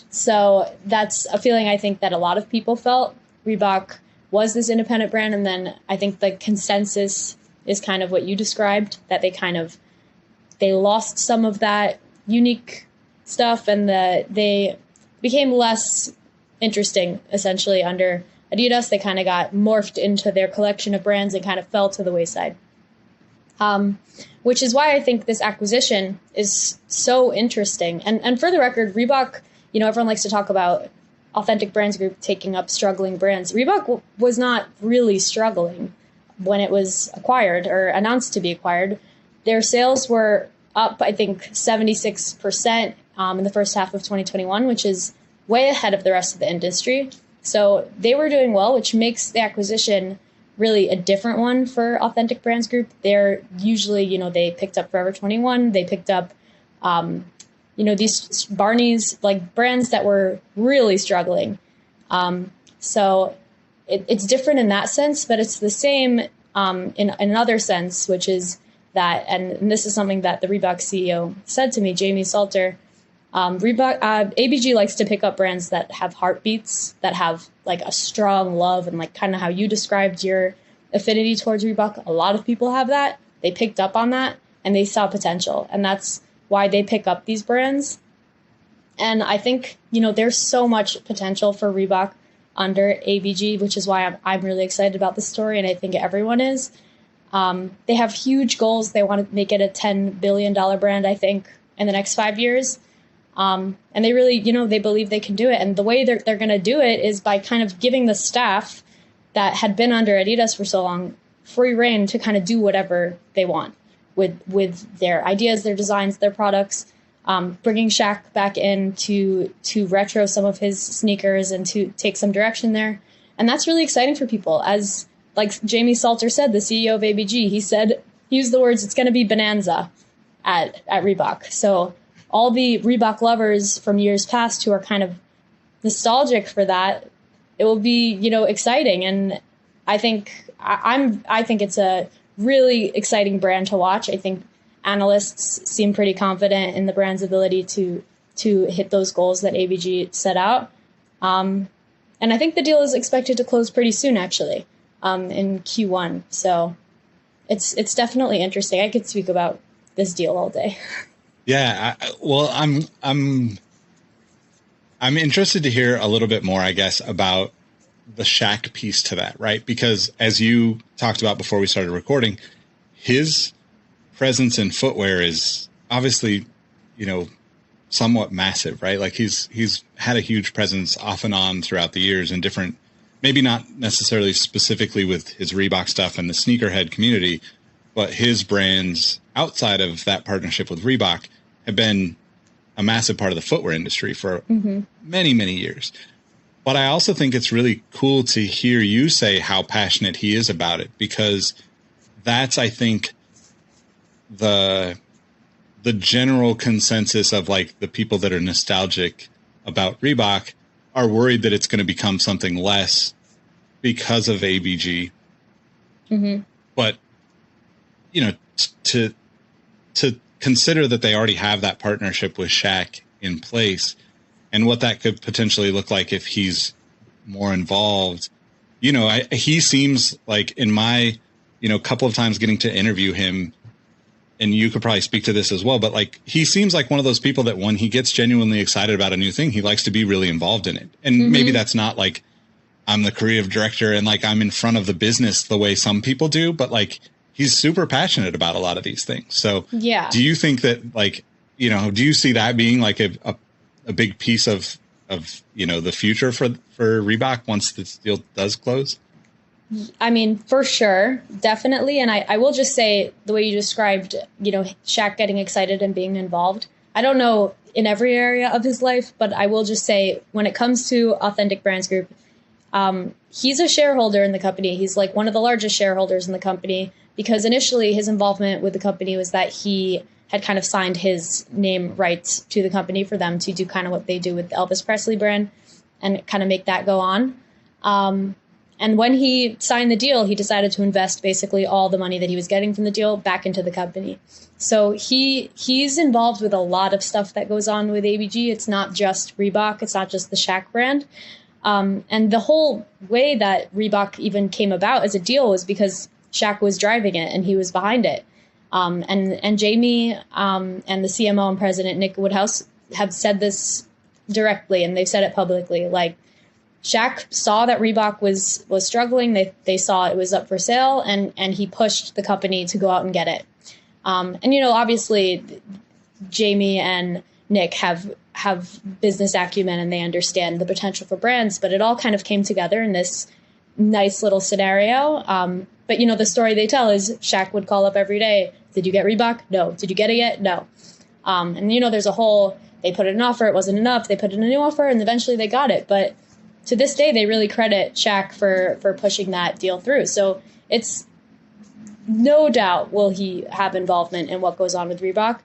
So that's a feeling I think that a lot of people felt. Reebok was this independent brand, and then I think the consensus is kind of what you described, that they lost some of that unique stuff, and that they became less interesting essentially under Adidas. They kind of got morphed into their collection of brands and kind of fell to the wayside. Which is why I think this acquisition is so interesting. And for the record, Reebok, you know, everyone likes to talk about Authentic Brands Group taking up struggling brands. Reebok was not really struggling when it was acquired or announced to be acquired. Their sales were up, I think, 76% in the first half of 2021, which is way ahead of the rest of the industry. So they were doing well, which makes the acquisition really a different one for Authentic Brands Group. They're usually, you know, they picked up Forever 21, they picked up, you know, these Barney's, like, brands that were really struggling. So it's different in that sense, but it's the same in another sense, which is that, and this is something that the Reebok CEO said to me, Jamie Salter, Reebok, ABG likes to pick up brands that have heartbeats, that have like a strong love, and like kind of how you described your affinity towards Reebok. A lot of people have that. They picked up on that and they saw potential, and that's why they pick up these brands. And I think, there's so much potential for Reebok under ABG, which is why I'm really excited about this story, and I think everyone is. They have huge goals. They want to make it a $10 billion brand, I think, in the next 5 years. And they really, they believe they can do it. And the way they're going to do it is by kind of giving the staff that had been under Adidas for so long free reign to kind of do whatever they want with their ideas, their designs, their products. Bringing Shaq back in to retro some of his sneakers and to take some direction there. And that's really exciting for people. As like Jamie Salter said, the CEO of ABG, he used the words, it's going to be bonanza at Reebok. So all the Reebok lovers from years past who are kind of nostalgic for that, it will be, exciting. And I think it's a really exciting brand to watch. I think analysts seem pretty confident in the brand's ability to hit those goals that ABG set out. And I think the deal is expected to close pretty soon, actually, in Q1. So it's definitely interesting. I could speak about this deal all day. Yeah. I'm interested to hear a little bit more, I guess, about the Shaq piece to that, right? Because as you talked about before we started recording, his presence in footwear is obviously, somewhat massive, right? Like he's had a huge presence off and on throughout the years in different, maybe not necessarily specifically with his Reebok stuff and the sneakerhead community, but his brands outside of that partnership with Reebok have been a massive part of the footwear industry for many, many years. But I also think it's really cool to hear you say how passionate he is about it, because that's, I think, the general consensus of like the people that are nostalgic about Reebok are worried that it's going to become something less because of ABG. But, to consider that they already have that partnership with Shaq in place and what that could potentially look like if he's more involved, he seems like in my, couple of times getting to interview him, and you could probably speak to this as well, but like, he seems like one of those people that when he gets genuinely excited about a new thing, he likes to be really involved in it. And maybe that's not like I'm the creative director and like I'm in front of the business the way some people do, but like he's super passionate about a lot of these things. So yeah, do you think that like, do you see that being like a big piece of the future for Reebok once this deal does close? I mean, for sure, definitely. And I will just say the way you described, Shaq getting excited and being involved. I don't know in every area of his life, but I will just say when it comes to Authentic Brands Group, he's a shareholder in the company. He's like one of the largest shareholders in the company because initially his involvement with the company was that he had kind of signed his name rights to the company for them to do kind of what they do with the Elvis Presley brand and kind of make that go on. And when he signed the deal, he decided to invest basically all the money that he was getting from the deal back into the company. So he's involved with a lot of stuff that goes on with ABG. It's not just Reebok. It's not just the Shaq brand. And the whole way that Reebok even came about as a deal was because Shaq was driving it and he was behind it. And Jamie and the CMO and president, Nick Woodhouse, have said this directly, and they've said it publicly. Like, Shaq saw that Reebok was struggling. They saw it was up for sale, and he pushed the company to go out and get it. And obviously, Jamie and Nick have business acumen and they understand the potential for brands, but it all kind of came together in this nice little scenario. But the story they tell is Shaq would call up every day. Did you get Reebok? No. Did you get it yet? No. And there's a whole, they put in an offer. It wasn't enough. They put in a new offer and eventually they got it. But to this day, they really credit Shaq for pushing that deal through. So it's no doubt will he have involvement in what goes on with Reebok.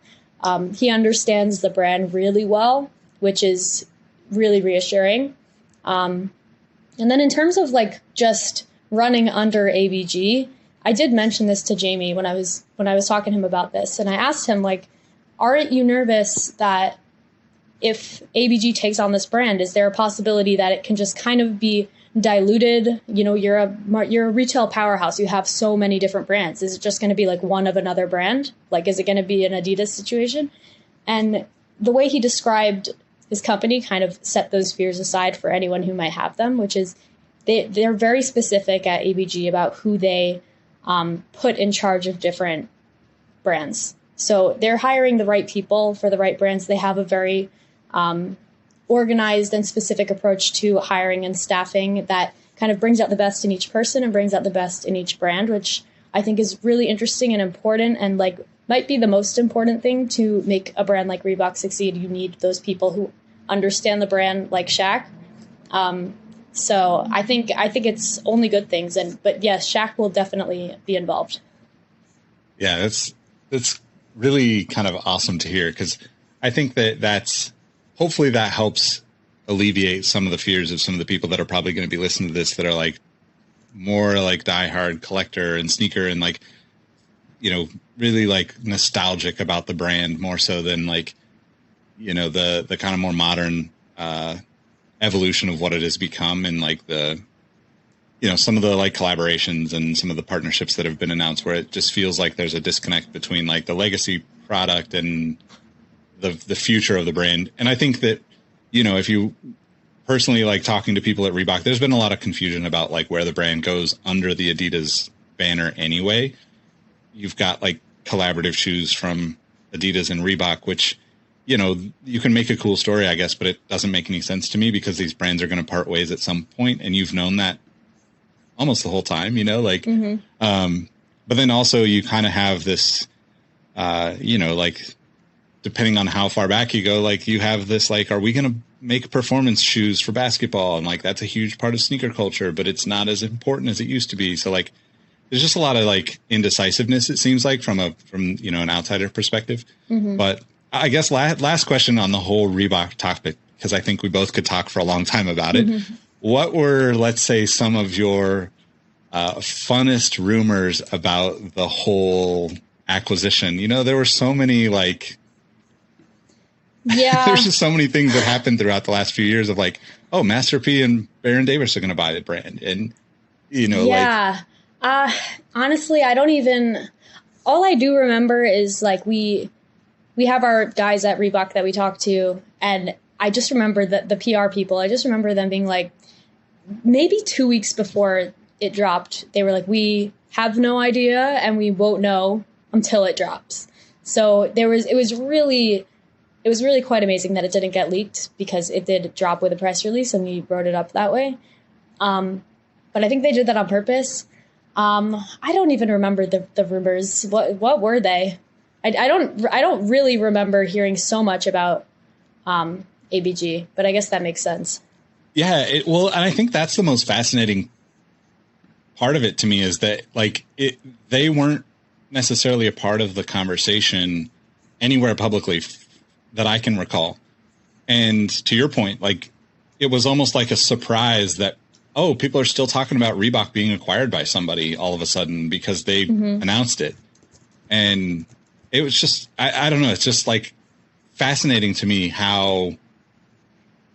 He understands the brand really well, which is really reassuring. And then in terms of like just running under ABG, I did mention this to Jamie when I was talking to him about this. And I asked him, like, aren't you nervous that if ABG takes on this brand, is there a possibility that it can just kind of be diluted? You know, you're a retail powerhouse. You have so many different brands. Is it just going to be like one of another brand? Like, is it going to be an Adidas situation? And the way he described his company kind of set those fears aside for anyone who might have them, which is they're very specific at ABG about who they put in charge of different brands. So they're hiring the right people for the right brands. They have a very organized and specific approach to hiring and staffing that kind of brings out the best in each person and brings out the best in each brand, which I think is really interesting and important, and like might be the most important thing to make a brand like Reebok succeed. You need those people who understand the brand, like Shaq. So I think it's only good things. But yes, Shaq will definitely be involved. Yeah, that's really kind of awesome to hear, because I think that's hopefully that helps alleviate some of the fears of some of the people that are probably going to be listening to this that are like more like diehard collector and sneaker and like, you know, really like nostalgic about the brand more so than like, you know, the kind of more modern evolution of what it has become, and like the, you know, some of the like collaborations and some of the partnerships that have been announced where it just feels like there's a disconnect between like the legacy product and the future of the brand. And I think that, you know, if you personally like talking to people at Reebok, there's been a lot of confusion about like where the brand goes under the Adidas banner anyway. You've got like collaborative shoes from Adidas and Reebok, which, you know, you can make a cool story, I guess, but it doesn't make any sense to me because these brands are going to part ways at some point, and you've known that almost the whole time, you know, like, but then also you kind of have this, you know, like, depending on how far back you go, like you have this, like, are we going to make performance shoes for basketball? And like, that's a huge part of sneaker culture, but it's not as important as it used to be. So like, there's just a lot of like indecisiveness, it seems like from, you know, an outsider perspective. But I guess last question on the whole Reebok topic, because I think we both could talk for a long time about it. What were, let's say, some of your funnest rumors about the whole acquisition? You know, there were so many like, there's just so many things that happened throughout the last few years of like, oh, Master P and Baron Davis are going to buy the brand. And, you know, honestly, all I do remember is like, we have our guys at Reebok that we talk to, and I just remember that the PR people, I just remember them being like, maybe 2 weeks before it dropped, they were like, we have no idea and we won't know until it drops. So it was really quite amazing that it didn't get leaked, because it did drop with a press release and we wrote it up that way. But I think they did that on purpose. I don't even remember the rumors. What were they? I don't really remember hearing so much about ABG, but I guess that makes sense. Yeah, well, and I think that's the most fascinating part of it to me, is that like they weren't necessarily a part of the conversation anywhere publicly that I can recall. And to your point, like it was almost like a surprise that, oh, people are still talking about Reebok being acquired by somebody all of a sudden because they announced it. And it was just, I don't know, it's just like fascinating to me how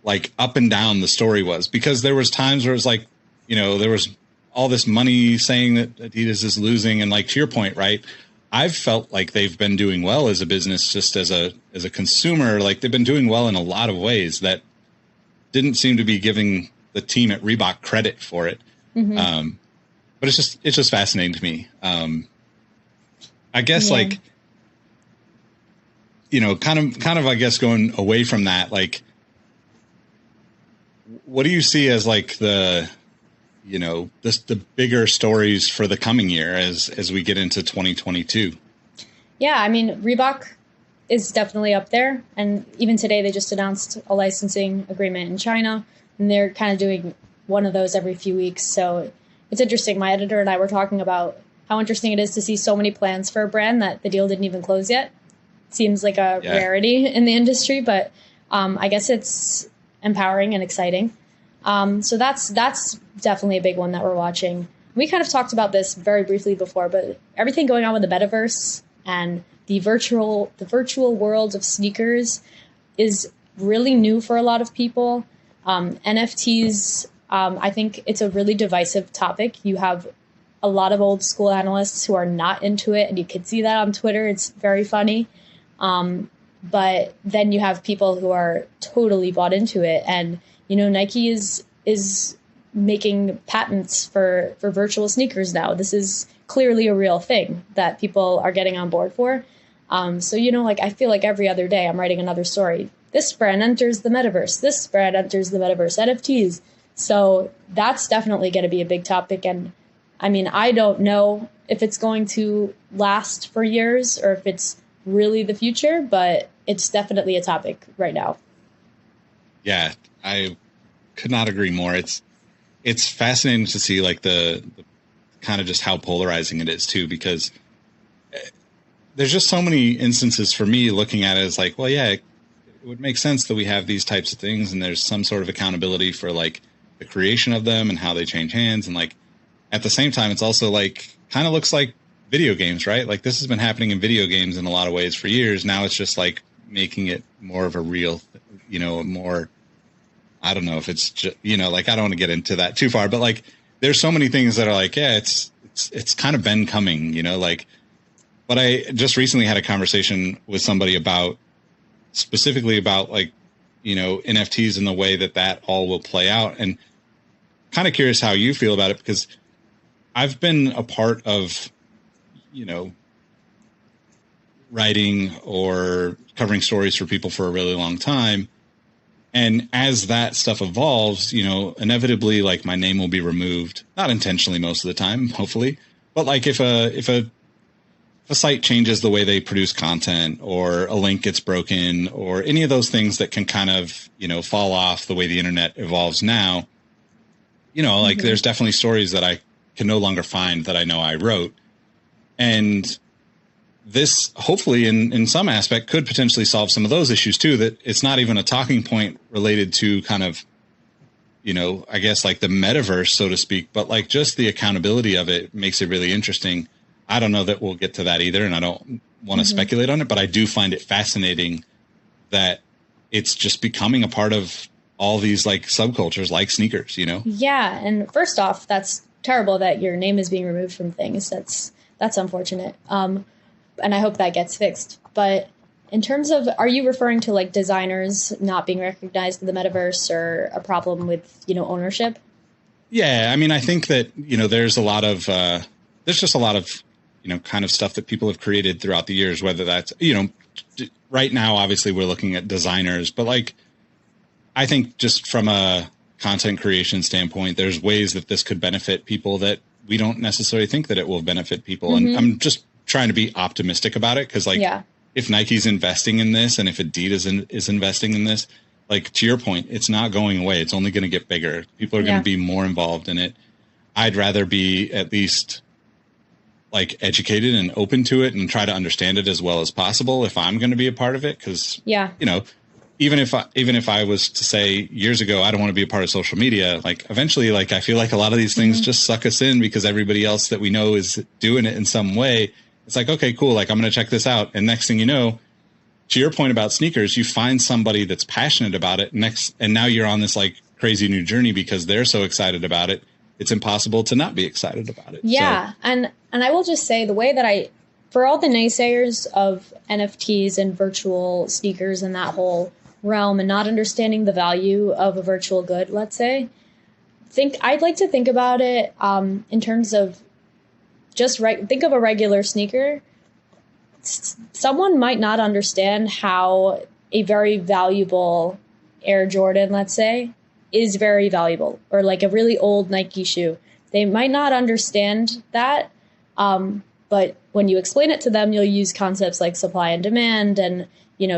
like up and down the story was, because there was times where it was like, you know, there was all this money saying that Adidas is losing. And like, to your point, right, I've felt like they've been doing well as a business, just as a consumer. Like they've been doing well in a lot of ways that didn't seem to be giving the team at Reebok credit for it. But it's just fascinating to me. I guess like, you know, kind of, I guess going away from that, like, what do you see as like the, you know, the bigger stories for the coming year as we get into 2022? Yeah, I mean, Reebok is definitely up there. And even today, they just announced a licensing agreement in China, and they're kind of doing one of those every few weeks. So it's interesting. My editor and I were talking about how interesting it is to see so many plans for a brand that the deal didn't even close yet. Seems like a rarity in the industry, but I guess it's empowering and exciting. So that's definitely a big one that we're watching. We kind of talked about this very briefly before, but everything going on with the metaverse and the virtual world of sneakers is really new for a lot of people. NFTs, I think it's a really divisive topic. You have a lot of old school analysts who are not into it, and you can see that on Twitter. It's very funny. But then you have people who are totally bought into it. And, Nike is making patents for virtual sneakers now. This is clearly a real thing that people are getting on board for. So, I feel like every other day I'm writing another story. This brand enters the metaverse. This brand enters the metaverse, NFTs. So that's definitely going to be a big topic. And I mean, I don't know if it's going to last for years or if it's really the future, but it's definitely a topic right now. Yeah, I could not agree more. It's fascinating to see like the kind of just how polarizing it is too, because there's just so many instances for me looking at it as like, well, yeah, it would make sense that we have these types of things and there's some sort of accountability for like the creation of them and how they change hands. And like, at the same time, it's also like kind of looks like video games, right? Like this has been happening in video games in a lot of ways for years. Now it's just like making it more of a real, more, I don't know if it's just, like I don't want to get into that too far, but like there's so many things that are like, yeah, it's kind of been coming, but I just recently had a conversation with somebody specifically about like, NFTs and the way that all will play out, and kind of curious how you feel about it, because I've been a part of, writing or covering stories for people for a really long time. And as that stuff evolves, inevitably, like my name will be removed, not intentionally most of the time, hopefully. But like if a site changes the way they produce content, or a link gets broken, or any of those things that can kind of, fall off the way the internet evolves now, like there's definitely stories that I can no longer find that I know I wrote. And this hopefully in some aspect could potentially solve some of those issues too, that it's not even a talking point related to kind of, I guess like the metaverse, so to speak, but like just the accountability of it makes it really interesting. I don't know that we'll get to that either, and I don't want to speculate on it, but I do find it fascinating that it's just becoming a part of all these like subcultures like sneakers, Yeah. And first off, that's terrible that your name is being removed from things. That's unfortunate. And I hope that gets fixed. But in terms of, are you referring to like designers not being recognized in the metaverse, or a problem with, ownership? Yeah. I mean, I think that, there's just a lot of, kind of stuff that people have created throughout the years, whether that's, right now, obviously we're looking at designers, but like, I think just from a content creation standpoint, there's ways that this could benefit people that we don't necessarily think that it will benefit people. And I'm just trying to be optimistic about it, because like, if Nike's investing in this and if Adidas is investing in this, like to your point, it's not going away. It's only going to get bigger. People are going to be more involved in it. I'd rather be at least like educated and open to it and try to understand it as well as possible if I'm going to be a part of it. Because, even if I was to say years ago, I don't want to be a part of social media, like eventually, like I feel like a lot of these things just suck us in because everybody else that we know is doing it in some way. It's like, okay, cool. Like I'm going to check this out. And next thing you know, to your point about sneakers, you find somebody that's passionate about it and now you're on this like crazy new journey because they're so excited about it. It's impossible to not be excited about it. Yeah. So. And I will just say the way that for all the naysayers of NFTs and virtual sneakers and that whole realm and not understanding the value of a virtual good, let's say, I'd like to think about it in terms of think of a regular sneaker. Someone might not understand how a very valuable Air Jordan, let's say, is very valuable, or like a really old Nike shoe. They might not understand that, but when you explain it to them, you'll use concepts like supply and demand and,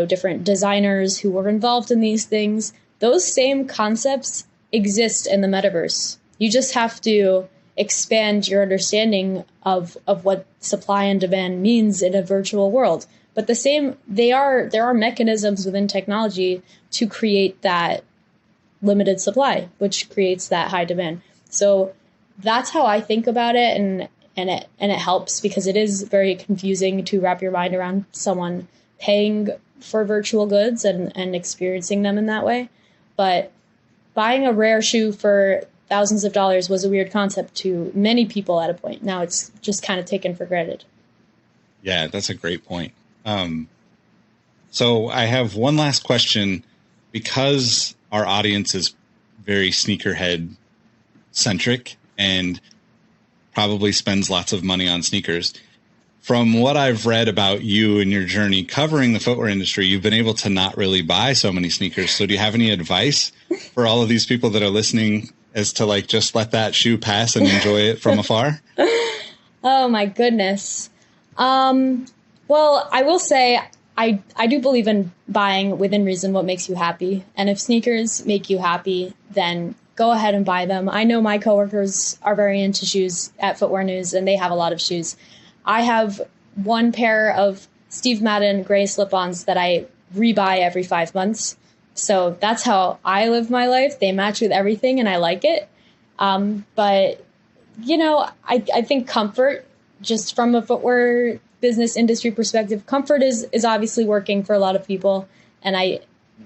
different designers who were involved in these things. Those same concepts exist in the metaverse. You just have to expand your understanding of what supply and demand means in a virtual world. But there are mechanisms within technology to create that limited supply, which creates that high demand. So that's how I think about it, and it helps because it is very confusing to wrap your mind around someone paying for virtual goods and experiencing them in that way. But buying a rare shoe for thousands of dollars was a weird concept to many people at a point. Now it's just kind of taken for granted. Yeah, that's a great point. So I have one last question, because our audience is very sneakerhead centric and probably spends lots of money on sneakers. From what I've read about you and your journey covering the footwear industry, you've been able to not really buy so many sneakers. So do you have any advice for all of these people that are listening as to like just let that shoe pass and enjoy it from afar? Oh my goodness. Well, I will say I do believe in buying within reason what makes you happy. And if sneakers make you happy, then go ahead and buy them. I know my coworkers are very into shoes at Footwear News, and they have a lot of shoes. I have one pair of Steve Madden gray slip-ons that I rebuy every 5 months. So that's how I live my life. They match with everything, and I like it. But, you know, I think comfort, just from a footwear business industry perspective, comfort is obviously working for a lot of people. And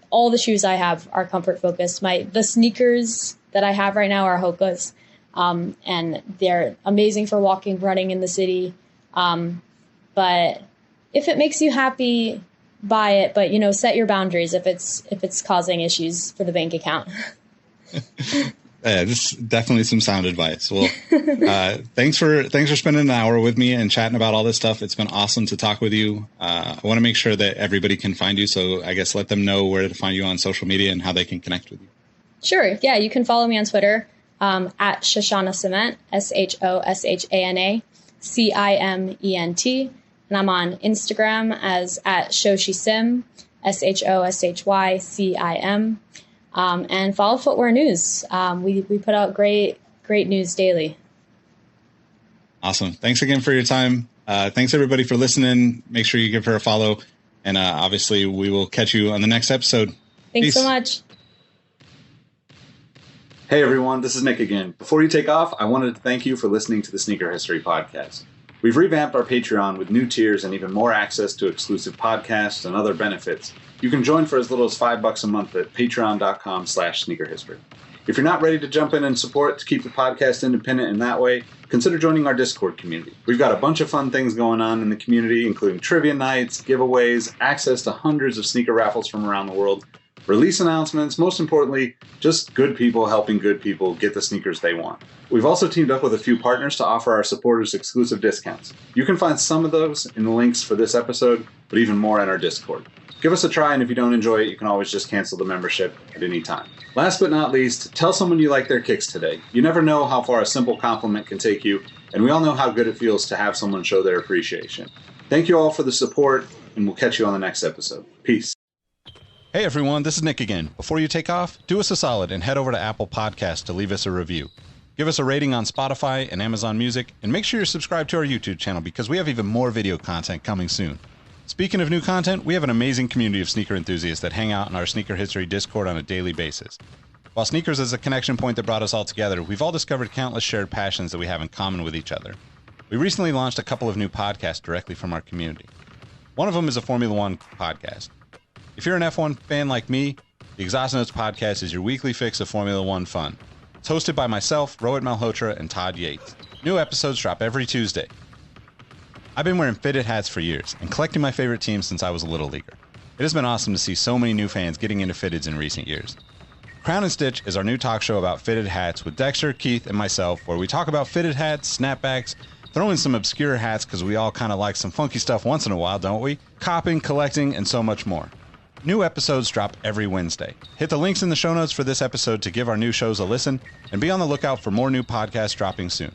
all the shoes I have are comfort focused. The sneakers that I have right now are Hoka's, and they're amazing for walking, running in the city. But if it makes you happy, buy it. But, you know, set your boundaries if it's causing issues for the bank account. Yeah, this is definitely some sound advice. Well, thanks for spending an hour with me and chatting about all this stuff. It's been awesome to talk with you. I want to make sure that everybody can find you. So I guess let them know where to find you on social media and how they can connect with you. Sure. Yeah, you can follow me on Twitter at Shoshy Ciment, SHOSHANA CIMENT. And I'm on Instagram as at Shoshy Sim, SHOSHYCIM. And follow Footwear News. We put out great news daily. Awesome. Thanks again for your time. Thanks everybody for listening. Make sure you give her a follow. And obviously we will catch you on the next episode. Thanks Peace. so much. Hey everyone, this is Nick again. Before you take off, I wanted to thank you for listening to the Sneaker History Podcast. We've revamped our Patreon with new tiers and even more access to exclusive podcasts and other benefits. You can join for as little as $5 a month at patreon.com/sneakerhistory. If you're not ready to jump in and support to keep the podcast independent in that way, consider joining our Discord community. We've got a bunch of fun things going on in the community, including trivia nights, giveaways, access to hundreds of sneaker raffles from around the world, release announcements, most importantly, just good people helping good people get the sneakers they want. We've also teamed up with a few partners to offer our supporters exclusive discounts. You can find some of those in the links for this episode, but even more in our Discord. Give us a try, and if you don't enjoy it, you can always just cancel the membership at any time. Last but not least, tell someone you like their kicks today. You never know how far a simple compliment can take you, and we all know how good it feels to have someone show their appreciation. Thank you all for the support, and we'll catch you on the next episode. Peace. Hey everyone, this is Nick again. Before you take off, do us a solid and head over to Apple Podcasts to leave us a review. Give us a rating on Spotify and Amazon Music, and make sure you're subscribed to our YouTube channel because we have even more video content coming soon. Speaking of new content, we have an amazing community of sneaker enthusiasts that hang out in our Sneaker History Discord on a daily basis. While sneakers is a connection point that brought us all together, we've all discovered countless shared passions that we have in common with each other. We recently launched a couple of new podcasts directly from our community. One of them is a Formula One podcast. If you're an F1 fan like me, the Exhaust Notes podcast is your weekly fix of Formula One fun. It's hosted by myself, Rohit Malhotra, and Todd Yates. New episodes drop every Tuesday. I've been wearing fitted hats for years and collecting my favorite teams since I was a little leaguer. It has been awesome to see so many new fans getting into fitteds in recent years. Crown and Stitch is our new talk show about fitted hats with Dexter, Keith, and myself, where we talk about fitted hats, snapbacks, throw in some obscure hats because we all kind of like some funky stuff once in a while, don't we? Copping, collecting, and so much more. New episodes drop every Wednesday. Hit the links in the show notes for this episode to give our new shows a listen, and be on the lookout for more new podcasts dropping soon.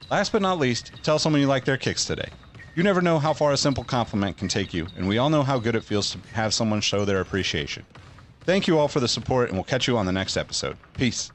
Last but not least, tell someone you like their kicks today. You never know how far a simple compliment can take you, and we all know how good it feels to have someone show their appreciation. Thank you all for the support, and we'll catch you on the next episode. Peace.